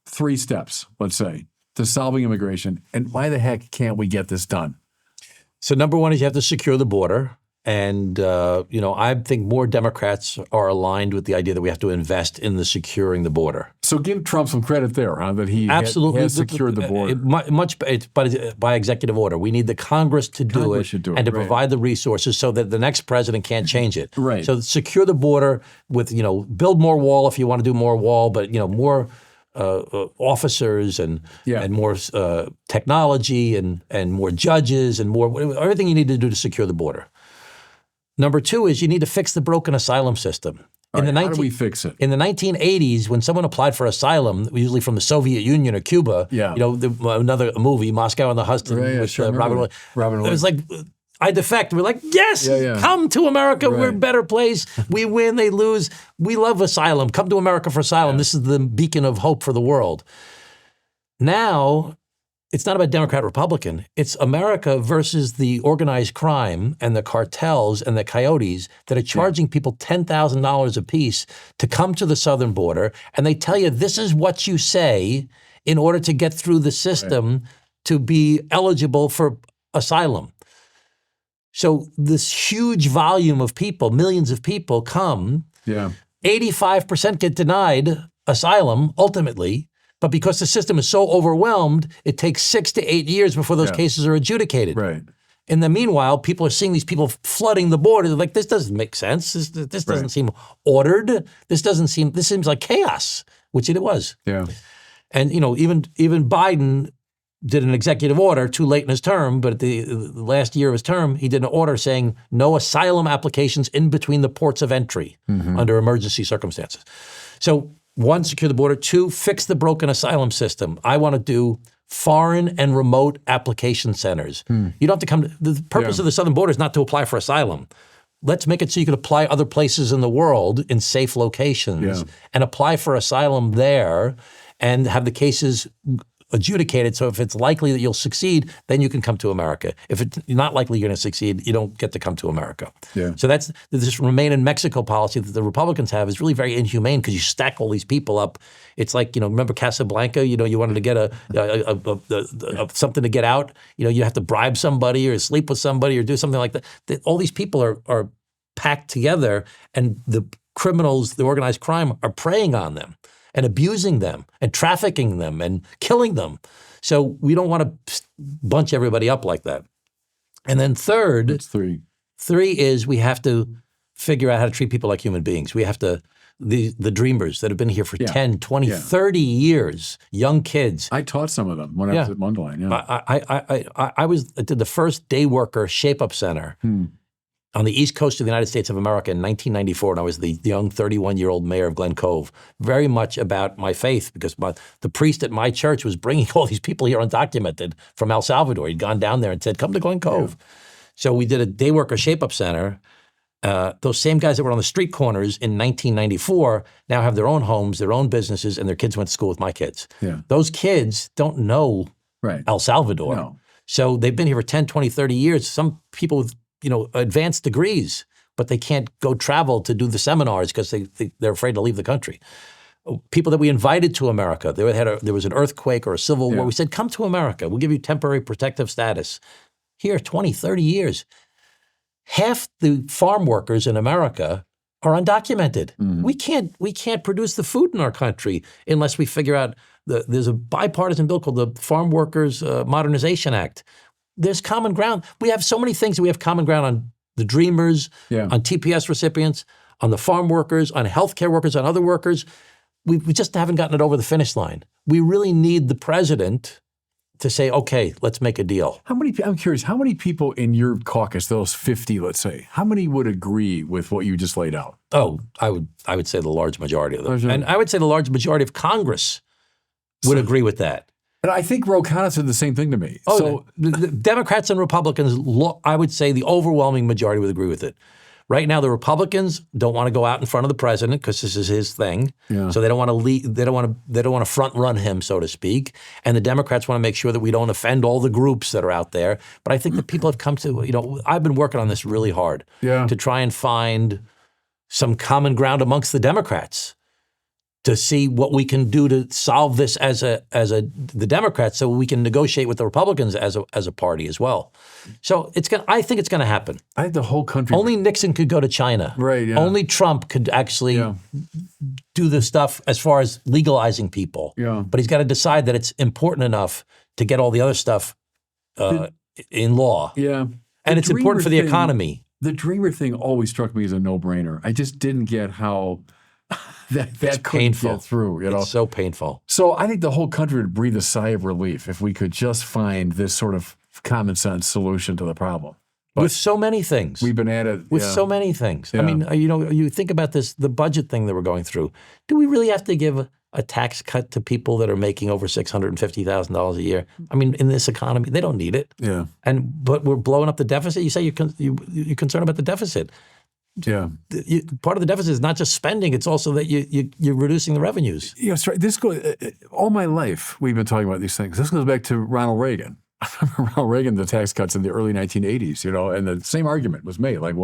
3 steps, let's say, to solving immigration, and why the heck can't we get this done? So number one is you have to secure the border. And, I think more Democrats are aligned with the idea that we have to invest in the securing the border. So give Trump some credit there, that he Absolutely has secured the border. But by executive order. We need the Congress to do Congress it should do it, and to right. provide the resources so that the next president can't change it. Right. So secure the border with, build more wall if you want to do more wall, but, more officers and more technology and more judges and more everything you need to do to secure the border. Number 2 is you need to fix the broken asylum system. How do we fix it? In the 1980s, when someone applied for asylum, usually from the Soviet Union or Cuba, another movie, Moscow and the Hudson, with sure, Robin Williams. Robin It was like, I defect. We're like, yes, Yeah. come to America. We're a Right. better place. We win, they lose. We love asylum. Come to America for asylum. This is the beacon of hope for the world. Now, it's not about Democrat, Republican. It's America versus the organized crime and the cartels and the coyotes that are charging people $10,000 apiece to come to the southern border. And they tell you, this is what you say in order to get through the system to be eligible for asylum. So this huge volume of people, millions of people come, 85% get denied asylum ultimately, but because the system is so overwhelmed, it takes 6 to 8 years before those cases are adjudicated. Right. In the meanwhile, people are seeing these people flooding the border. They're like, this doesn't make sense. This doesn't seem ordered. This seems like chaos, which it was. Yeah. And even Biden did an executive order too late in his term, but at the last year of his term, he did an order saying no asylum applications in between the ports of entry under emergency circumstances. So 1, secure the border. 2, fix the broken asylum system. I want to do foreign and remote application centers. You don't have to come. The purpose of the southern border is not to apply for asylum. Let's make it so you can apply other places in the world in safe locations and apply for asylum there and have the cases adjudicated. So if it's likely that you'll succeed, then you can come to America. If it's not likely you're going to succeed, you don't get to come to America. Yeah. So that's this remain in Mexico policy that the Republicans have is really very inhumane because you stack all these people up. It's like, remember Casablanca? You wanted to get something to get out. You have to bribe somebody or sleep with somebody or do something like that. All these people are packed together, and the criminals, the organized crime, are preying on them and abusing them and trafficking them and killing them. So we don't want to bunch everybody up like that. And then third, that's three. Three is we have to figure out how to treat people like human beings. We have to, the dreamers that have been here for 10, 20, 30 years, young kids. I taught some of them when I was at Mundelein. I did the first day worker shape-up center on the East Coast of the United States of America in 1994, and I was the young 31-year-old mayor of Glen Cove. Very much about my faith, because the priest at my church was bringing all these people here undocumented from El Salvador. He'd gone down there and said, come to Glen Cove. Yeah. So we did a day worker shape-up center. Those same guys that were on the street corners in 1994 now have their own homes, their own businesses, and their kids went to school with my kids. Yeah. Those kids don't know El Salvador. No. So they've been here for 10, 20, 30 years. Some people with advanced degrees, but they can't go travel to do the seminars because they're afraid to leave the country. People that we invited to America, there was an earthquake or a civil war. We said, come to America. We'll give you temporary protective status. Here, 20, 30 years. Half the farm workers in America are undocumented. Mm-hmm. We can't produce the food in our country unless we figure out there's a bipartisan bill called the Farm Workers Modernization Act. There's common ground. We have so many things that we have common ground on: the dreamers, on TPS recipients, on the farm workers, on healthcare workers, on other workers. We just haven't gotten it over the finish line. We really need the president to say, okay, let's make a deal. I'm curious, how many people in your caucus, those 50, let's say, how many would agree with what you just laid out? Oh, I would say the large majority of them. And I would say the large majority of Congress would agree with that. And I think Ro Khanna said the same thing to me. Oh, so the Democrats and Republicans, I would say the overwhelming majority would agree with it. Right now, the Republicans don't want to go out in front of the president because this is his thing. Yeah. So they don't want to lead. They don't want to front run him, so to speak. And the Democrats want to make sure that we don't offend all the groups that are out there. But I think that people have come to. I've been working on this really hard to try and find some common ground amongst the Democrats, to see what we can do to solve this as the Democrats, so we can negotiate with the Republicans as a party as well. So I think it's gonna happen. I think the whole country. Only Nixon could go to China. Right. Yeah. Only Trump could actually do the stuff as far as legalizing people. Yeah. But he's got to decide that it's important enough to get all the other stuff in law. Yeah. And it's important for the economy. The Dreamer thing always struck me as a no-brainer. I just didn't get how that painful get through. It's so painful. So I think the whole country would breathe a sigh of relief if we could just find this sort of common sense solution to the problem. But with so many things. We've been at it. With so many things. Yeah. I mean, you think about the budget thing that we're going through. Do we really have to give a tax cut to people that are making over $650,000 a year? I mean, in this economy, they don't need it. Yeah. But we're blowing up the deficit. You say you're concerned about the deficit. Yeah, part of the deficit is not just spending; it's also that you're reducing the revenues. Yeah, that's right. All my life we've been talking about these things. This goes back to Ronald Reagan. Ronald Reagan, the tax cuts in the early 1980s, and the same argument was made. Like,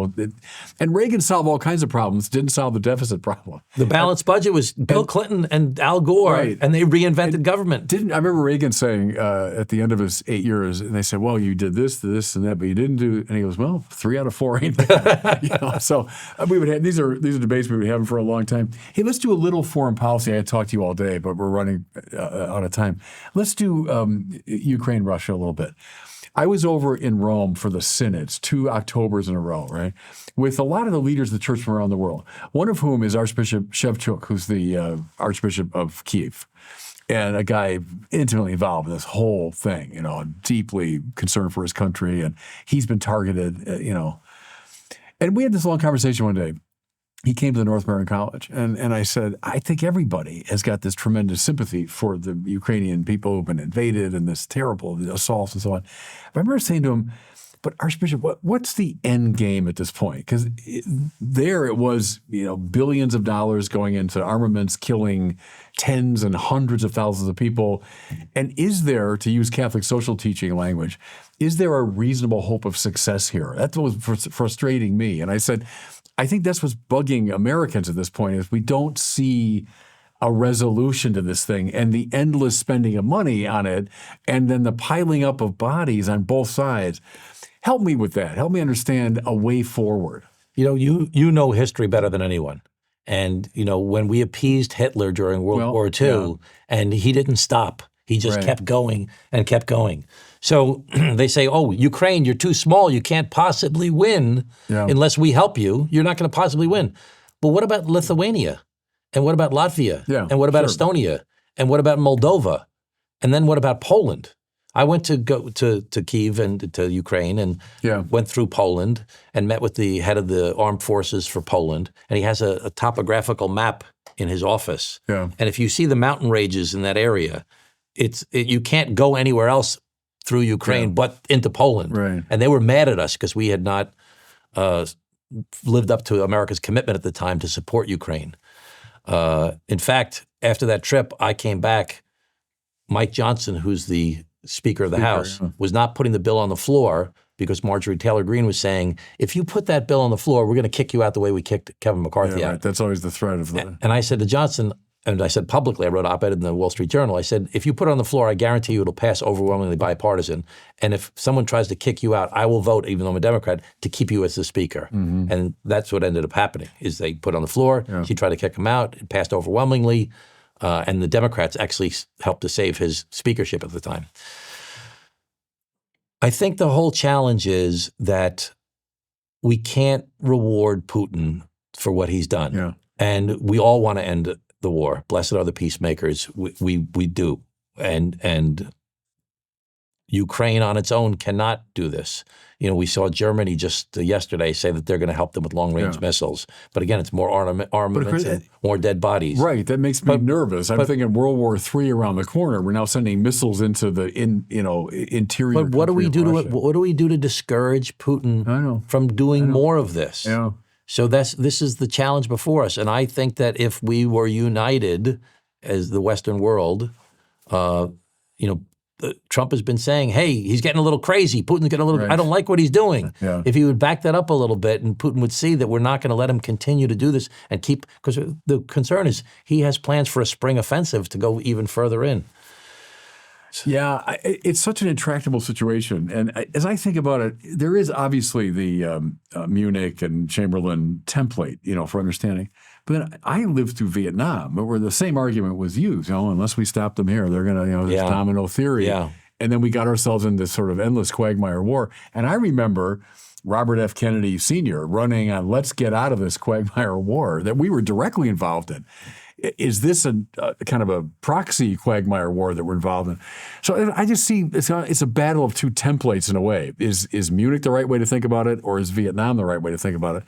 and Reagan solved all kinds of problems, didn't solve the deficit problem. The balanced budget was Bill Clinton and Al Gore, Right. and they reinvented government. I remember Reagan saying at the end of his 8 years, and they said, well, you did this, and that, but you didn't do, and he goes, well, 3 out of 4 ain't that. So we would have, these are debates we would have for a long time. Hey, let's do a little foreign policy. I had talked to you all day, but we're running out of time. Let's do Ukraine, Russia a little bit. I was over in Rome for the synods, 2 Octobers in a row, right, with a lot of the leaders of the church from around the world, one of whom is Archbishop Shevchuk, who's the Archbishop of Kiev, and a guy intimately involved in this whole thing, deeply concerned for his country, and he's been targeted, And we had this long conversation one day. He came to the North American College, and I said, I think everybody has got this tremendous sympathy for the Ukrainian people who've been invaded and this terrible assaults and so on. But I remember saying to him, but Archbishop, what's the end game at this point? Because there it was, billions of dollars going into armaments, killing tens and hundreds of thousands of people. And is there, to use Catholic social teaching language, is there a reasonable hope of success here? That's what was frustrating me. And I said, I think that's what's bugging Americans at this point is we don't see a resolution to this thing and the endless spending of money on it and then the piling up of bodies on both sides. Help me with that. Help me understand a way forward. You know history better than anyone. And, when we appeased Hitler during World War II, and he didn't stop. He just kept going and kept going. So they say, oh, Ukraine, you're too small. You can't possibly win unless we help you. You're not going to possibly win. But what about Lithuania? And what about Latvia? And what about Estonia? And what about Moldova? And then what about Poland? I went to go to Kyiv and to Ukraine and went through Poland and met with the head of the armed forces for Poland. And he has a topographical map in his office. And if you see the mountain ranges in that area, you can't go anywhere else through Ukraine but into Poland. And they were mad at us because we had not lived up to America's commitment at the time to support Ukraine. In fact, after that trip, I came back. Mike Johnson, who's the Speaker of the House, was not putting the bill on the floor because Marjorie Taylor Greene was saying, if you put that bill on the floor, we're going to kick you out the way we kicked Kevin McCarthy out. That's always the threat of that. And I said to Johnson, and I said publicly, I wrote an op-ed in the Wall Street Journal, I said, if you put it on the floor, I guarantee you it'll pass overwhelmingly bipartisan. And if someone tries to kick you out, I will vote, even though I'm a Democrat, to keep you as the Speaker. And that's what ended up happening, is they put it on the floor, she tried to kick him out, it passed overwhelmingly, and the Democrats actually helped to save his speakership at the time. I think the whole challenge is that we can't reward Putin for what he's done. And we all want to end the war. Blessed are the peacemakers. We do. And Ukraine on its own cannot do this. We saw Germany just yesterday say that they're going to help them with long-range missiles. But again, it's more armaments and more dead bodies. Right. That makes me nervous. I'm thinking World War III around the corner. We're now sending missiles into the interior. But what do we do to discourage Putin from doing more of this? So this is the challenge before us. And I think that if we were united as the Western world, Trump has been saying, hey, he's getting a little crazy. Putin's getting a little, I don't like what he's doing. If he would back that up a little bit and Putin would see that we're not going to let him continue to do this and keep, because the concern is he has plans for a spring offensive to go even further in. Yeah, it's such an intractable situation. And as I think about it, there is obviously the Munich and Chamberlain template, for understanding. But then I lived through Vietnam, where the same argument was used. Unless we stop them here, they're going to, this domino theory. And then we got ourselves into this sort of endless quagmire war. And I remember Robert F. Kennedy Sr. running on let's get out of this quagmire war that we were directly involved in. Is this a kind of a proxy quagmire war that we're involved in? So I just see it's a battle of two templates in a way. Is Munich the right way to think about it, or is Vietnam the right way to think about it?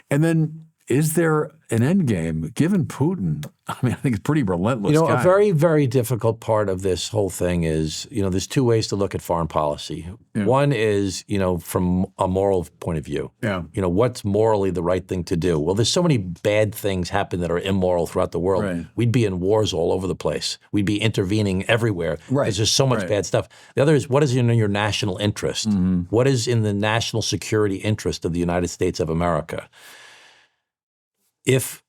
And then is there an end game given Putin? I mean, I think it's pretty relentless. A guy. very, very difficult part of this whole thing is, there's two ways to look at foreign policy. Yeah. One is, from a moral point of view. Yeah. What's morally the right thing to do? Well, there's so many bad things happen that are immoral throughout the world. Right. We'd be in wars all over the place. We'd be intervening everywhere. Right. There's just so much bad stuff. The other is, what is in your national interest? What is in the national security interest of the United States of America? If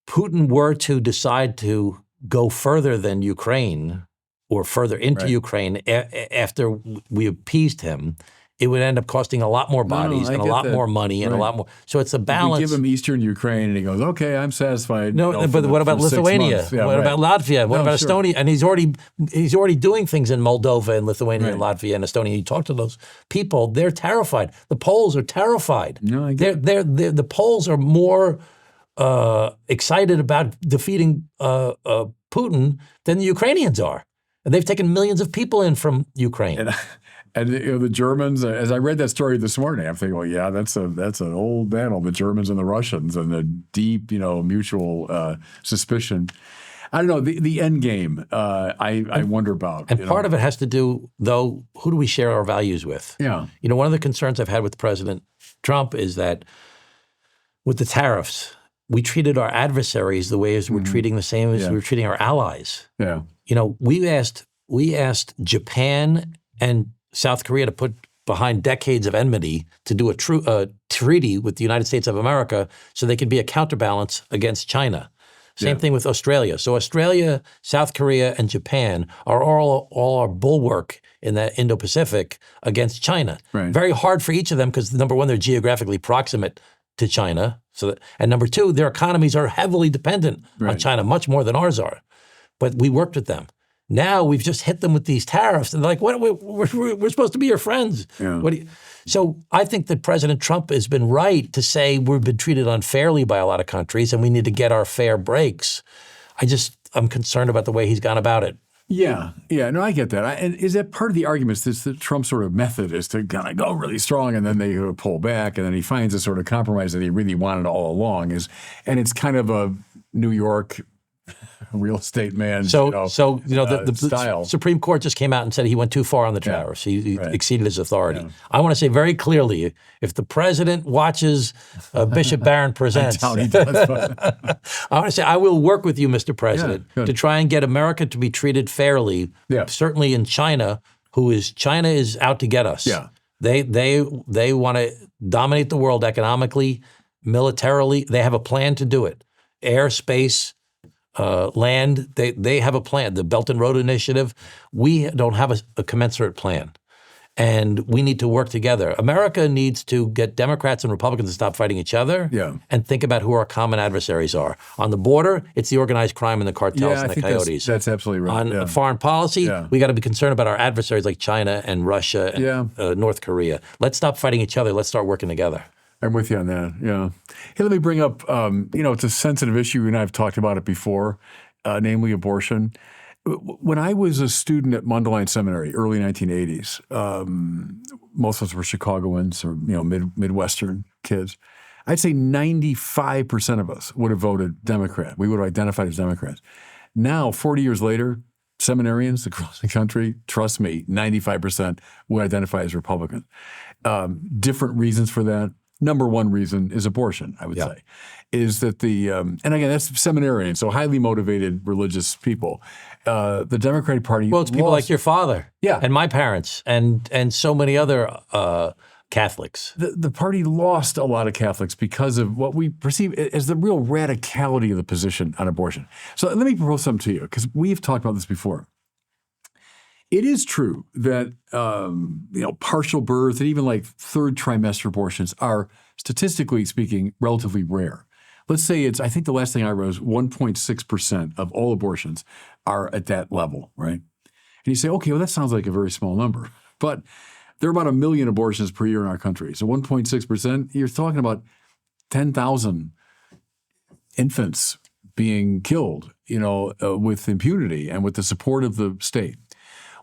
Putin were to decide to go further than Ukraine or further into Ukraine after we appeased him, it would end up costing a lot more bodies and a lot more money and a lot more. So it's a balance. If we give him Eastern Ukraine and he goes, okay, I'm satisfied. No, but what about Lithuania? Yeah, what about Latvia? What about Estonia? And he's already doing things in Moldova and Lithuania and Latvia and Estonia. You talk to those people, they're terrified. The Poles are terrified. No, I get the Poles are more excited about defeating Putin than the Ukrainians are. And they've taken millions of people in from Ukraine. And the Germans, as I read that story this morning, I'm thinking, well, yeah, that's an old battle, the Germans and the Russians, and the deep, mutual suspicion. I don't know, the end game, I wonder about. And part of it has to do, though, who do we share our values with? Yeah. One of the concerns I've had with President Trump is that with the tariffs, we treated our adversaries the way as we're treating the same as we're treating our allies. Yeah. We asked Japan and South Korea to put behind decades of enmity to do a treaty with the United States of America so they could be a counterbalance against China. Same thing with Australia. So Australia, South Korea, and Japan are all our bulwark in that Indo-Pacific against China. Right. Very hard for each of them because, number one, they're geographically proximate to China. And number two, their economies are heavily dependent on China, much more than ours are. But we worked with them. Now we've just hit them with these tariffs, and they're like, "What? We're supposed to be your friends." Yeah. So I think that President Trump has been right to say we've been treated unfairly by a lot of countries, and we need to get our fair breaks. I'm concerned about the way he's gone about it. Yeah, no, I get that. And is that part of the argument? Is the Trump sort of method is to kind of go really strong and then they pull back, and then he finds a sort of compromise that he really wanted all along. And it's kind of a New York real estate man. The style. Supreme Court just came out and said he went too far on the tariffs. He exceeded his authority. Yeah. I want to say very clearly, if the president watches Bishop Barron Presents, I doubt he does, but I want to say I will work with you, Mr. President, to try and get America to be treated fairly. Yeah. Certainly in China, China is out to get us. Yeah. They want to dominate the world economically, militarily. They have a plan to do it. Air, space, land, they have a plan. The Belt and Road Initiative, we don't have a commensurate plan. And we need to work together. America needs to get Democrats and Republicans to stop fighting each other and think about who our common adversaries are. On the border, it's the organized crime and the cartels and the coyotes. That's absolutely right. On foreign policy, we got to be concerned about our adversaries like China and Russia and North Korea. Let's stop fighting each other. Let's start working together. I'm with you on that. Yeah. Hey, let me bring up, it's a sensitive issue. You and I have talked about it before, namely abortion. When I was a student at Mundelein Seminary, early 1980s, most of us were Chicagoans or, Midwestern kids. I'd say 95% of us would have voted Democrat. We would have identified as Democrats. Now, 40 years later, seminarians across the country, trust me, 95% would identify as Republican. Different reasons for that. Number one reason is abortion, I would say, is that and again, that's seminarians, so highly motivated religious people. The Democratic Party Well, it's people like your father and my parents and so many other Catholics. The party lost a lot of Catholics because of what we perceive as the real radicality of the position on abortion. So let me propose something to you, because we've talked about this before. It is true that partial birth and even like third trimester abortions are, statistically speaking, relatively rare. Let's say I think the last thing I read was 1.6% of all abortions are at that level, right? And you say, okay, well, that sounds like a very small number. But there are about 1 million abortions per year in our country. So 1.6%, you're talking about 10,000 infants being killed, with impunity and with the support of the state.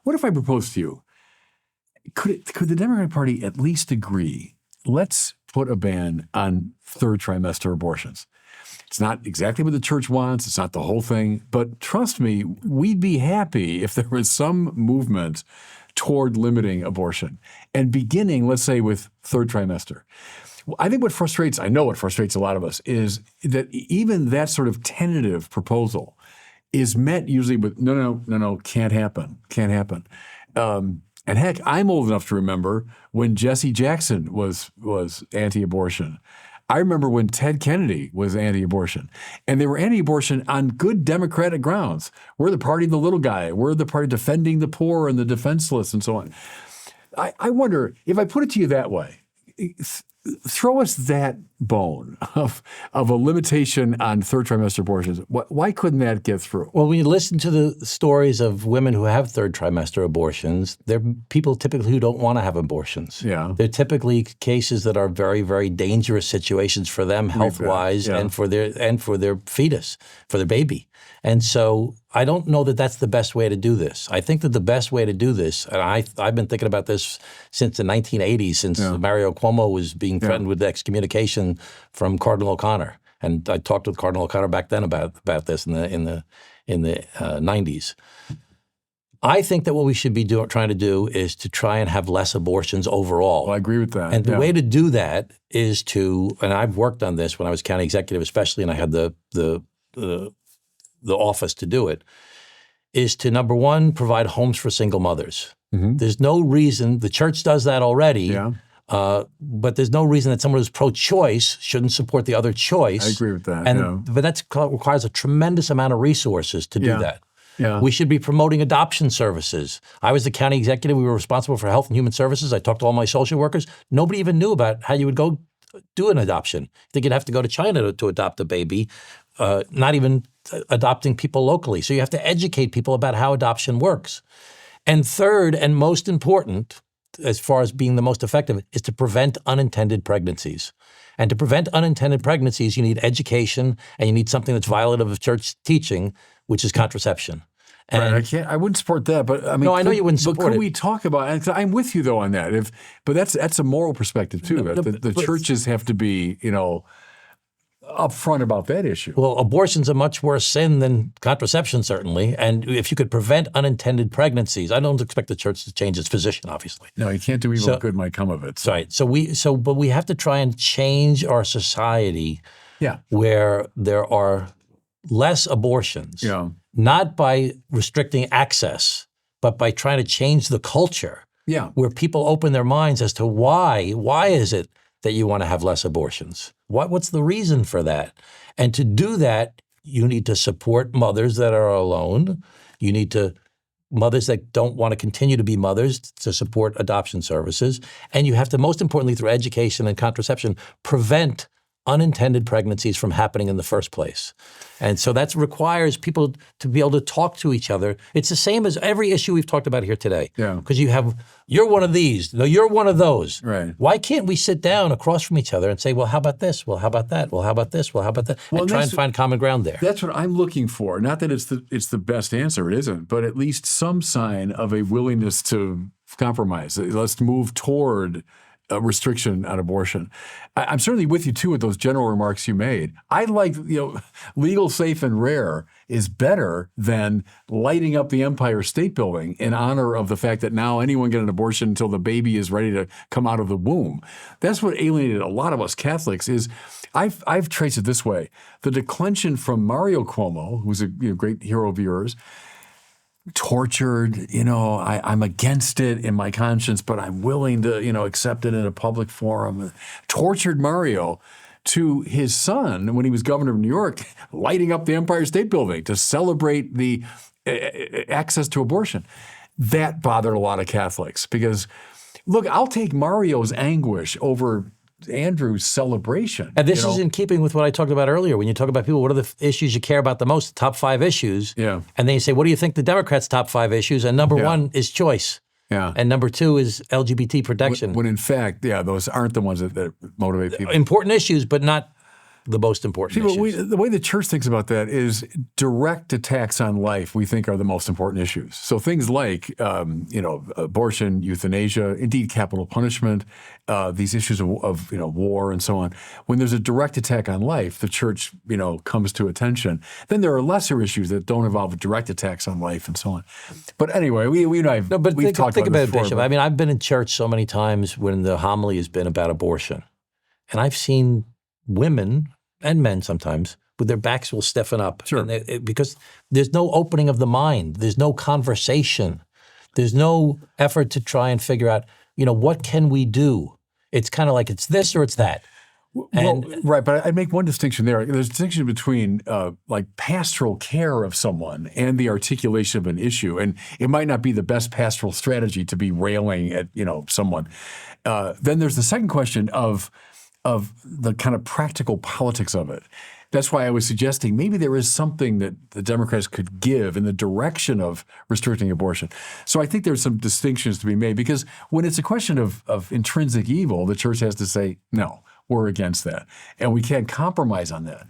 What if I proposed to you, could the Democratic Party at least agree, let's put a ban on third trimester abortions? It's not exactly what the church wants. It's not the whole thing. But trust me, we'd be happy if there was some movement toward limiting abortion and beginning, let's say, with third trimester. I think I know what frustrates a lot of us is that even that sort of tentative proposal is met usually with, no, can't happen. And heck, I'm old enough to remember when Jesse Jackson was anti-abortion. I remember when Ted Kennedy was anti-abortion. And they were anti-abortion on good democratic grounds. We're the party of the little guy. We're the party defending the poor and the defenseless and so on. I wonder, if I put it to you that way, throw us that bone of a limitation on third trimester abortions. Why couldn't that get through? Well, when you listen to the stories of women who have third trimester abortions, they're people typically who don't want to have abortions. Yeah. They're typically cases that are very, very dangerous situations for them health-wise and for their fetus, for their baby. And so I don't know that that's the best way to do this. I think that the best way to do this, and I've been thinking about this since the 1980s, since Mario Cuomo was being threatened with excommunication from Cardinal O'Connor. And I talked with Cardinal O'Connor back then about this in the 90s. I think that what we should be trying to do is to try and have less abortions overall. Well, I agree with that. And the way to do that is and I've worked on this when I was county executive especially, and I had the office to do it, is to, number one, provide homes for single mothers. Mm-hmm. There's no reason, the church does that already, but there's no reason that someone who's pro-choice shouldn't support the other choice. I agree with that. But that requires a tremendous amount of resources to do that. Yeah. We should be promoting adoption services. I was the county executive. We were responsible for health and human services. I talked to all my social workers. Nobody even knew about how you would go do an adoption. I think you'd have to go to China to adopt a baby, not even adopting people locally. So you have to educate people about how adoption works. And third, and most important, as far as being the most effective, is to prevent unintended pregnancies. And to prevent unintended pregnancies, you need education and you need something that's violative of church teaching, which is contraception. And right, I wouldn't support that, but I mean, no, I know you wouldn't support it. But could we talk about it? I'm with you though on that. But that's a moral perspective too. The churches have to be, upfront about that issue. Well, abortion's a much worse sin than contraception, certainly. And if you could prevent unintended pregnancies, I don't expect the church to change its position, obviously. No, you can't do evil. Good might come of it. So. Right. But we have to try and change our society where there are less abortions, not by restricting access, but by trying to change the culture where people open their minds as to why is it that you want to have less abortions? What's the reason for that? And to do that, you need to support mothers that are alone. You need to mothers that don't want to continue to be mothers to support adoption services. And you have to, most importantly, through education and contraception, prevent unintended pregnancies from happening in the first place. And so that requires people to be able to talk to each other. It's the same as every issue we've talked about here today. Yeah. Because you're one of these, no, you're one of those. Right. Why can't we sit down across from each other and say, well, how about this? Well, how about that? Well, how about this? Well, how about that? And try and find common ground there. That's what I'm looking for. Not that it's the best answer, it isn't, but at least some sign of a willingness to compromise. Let's move toward a restriction on abortion. I'm certainly with you too with those general remarks you made. I like, legal, safe, and rare is better than lighting up the Empire State Building in honor of the fact that now anyone can get an abortion until the baby is ready to come out of the womb. That's what alienated a lot of us Catholics is, I've traced it this way. The declension from Mario Cuomo, who's a great hero of yours, tortured, I'm against it in my conscience, but I'm willing to, accept it in a public forum. Tortured Mario to his son when he was governor of New York, lighting up the Empire State Building to celebrate the access to abortion. That bothered a lot of Catholics because, look, I'll take Mario's anguish over Andrew's celebration. And this is in keeping with what I talked about earlier. When you talk about people, what are the issues you care about the most? The top 5 issues. Yeah. And then you say, what do you think the Democrats' top 5 issues? And number 1 is choice. Yeah. And number 2 is LGBT protection. When in fact, those aren't the ones that motivate people. Important issues, but not the most important See, issues. the way the church thinks about that is direct attacks on life we think are the most important issues. So things like, abortion, euthanasia, indeed capital punishment, these issues of war and so on. When there's a direct attack on life, the church, comes to attention. Then there are lesser issues that don't involve direct attacks on life and so on. But anyway, we've talked about think this about it, before, Bishop. I mean, I've been in church so many times when the homily has been about abortion. And I've seen women and men sometimes with their backs will stiffen up. Sure. Because there's no opening of the mind. There's no conversation. There's no effort to try and figure out, what can we do? It's kind of like it's this or it's that. Right, but I'd make one distinction there. There's a distinction between pastoral care of someone and the articulation of an issue, and it might not be the best pastoral strategy to be railing at someone. Then there's the second question of the kind of practical politics of it. That's why I was suggesting maybe there is something that the Democrats could give in the direction of restricting abortion. So I think there's some distinctions to be made, because when it's a question of intrinsic evil, the church has to say, no, we're against that. And we can't compromise on that.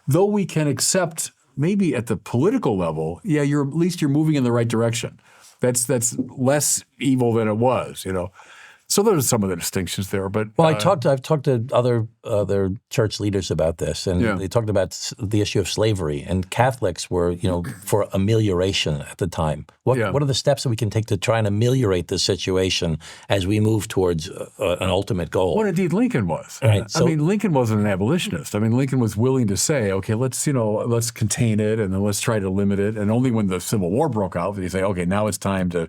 Though we can accept maybe at the political level, at least you're moving in the right direction. That's less evil than it was, So those are some of the distinctions there. But I've talked to other church leaders about this, and they talked about the issue of slavery. And Catholics were, for amelioration at the time. What are the steps that we can take to try and ameliorate this situation as we move towards an ultimate goal? Well, indeed, Lincoln was. Right, so, Lincoln wasn't an abolitionist. Lincoln was willing to say, okay, let's contain it, and then let's try to limit it. And only when the Civil War broke out did he say, okay, now it's time to.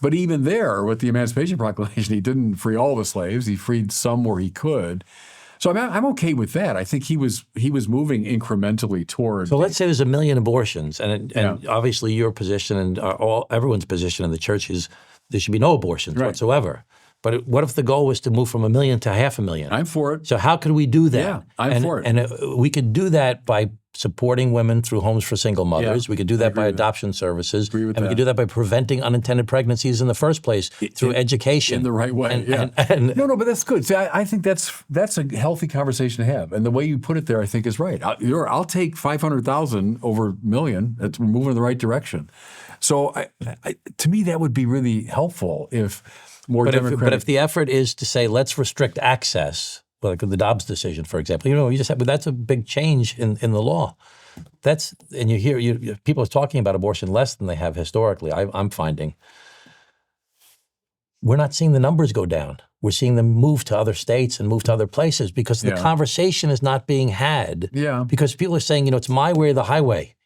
But even there, with the Emancipation Proclamation, he didn't free all the slaves. He freed some where he could. So I'm okay with that. I think he was moving incrementally toward. So let's say there's 1 million abortions, and obviously your position and everyone's position in the church is there should be no abortions whatsoever. But what if the goal was to move from 1 million to 500,000? I'm for it. So how could we do that? Yeah, I'm for it. And we could do that by supporting women through homes for single mothers. We could do that by adoption services. We could do that by preventing unintended pregnancies in the first place through education. In the right way, No, but that's good. See, I think that's a healthy conversation to have. And the way you put it there, I think, is right. I'll take 500,000 over 1 million. We're moving in the right direction. So to me, that would be really helpful if more Democratic. But if the effort is to say, let's restrict access, like the Dobbs decision, for example, you just said, but that's a big change in the law. And you hear people are talking about abortion less than they have historically. I'm finding we're not seeing the numbers go down. We're seeing them move to other states and move to other places because the conversation is not being had. Yeah. Because people are saying, it's my way or the highway.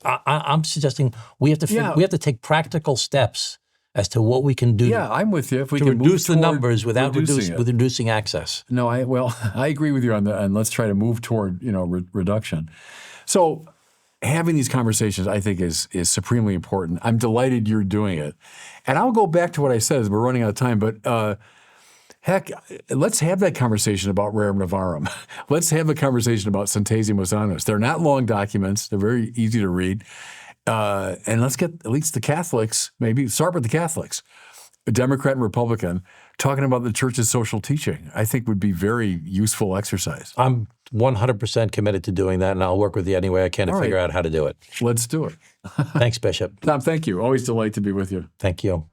I'm suggesting we have to take practical steps as to what we can do. Yeah, I'm with you. If we to can reduce move the numbers without reducing reducing access. No, I agree with you on let's try to move toward reduction. So having these conversations, I think, is supremely important. I'm delighted you're doing it, and I'll go back to what I said as we're running out of time. But heck, let's have that conversation about Rerum Novarum. Let's have a conversation about Centesimus Annus. They're not long documents. They're very easy to read. And let's get at least the Catholics, maybe start with the Catholics, a Democrat and Republican, talking about the church's social teaching. I think would be very useful exercise. I'm 100% committed to doing that, and I'll work with you any way I can to figure out how to do it. Let's do it. Thanks, Bishop. Tom, thank you. Always a delight to be with you. Thank you.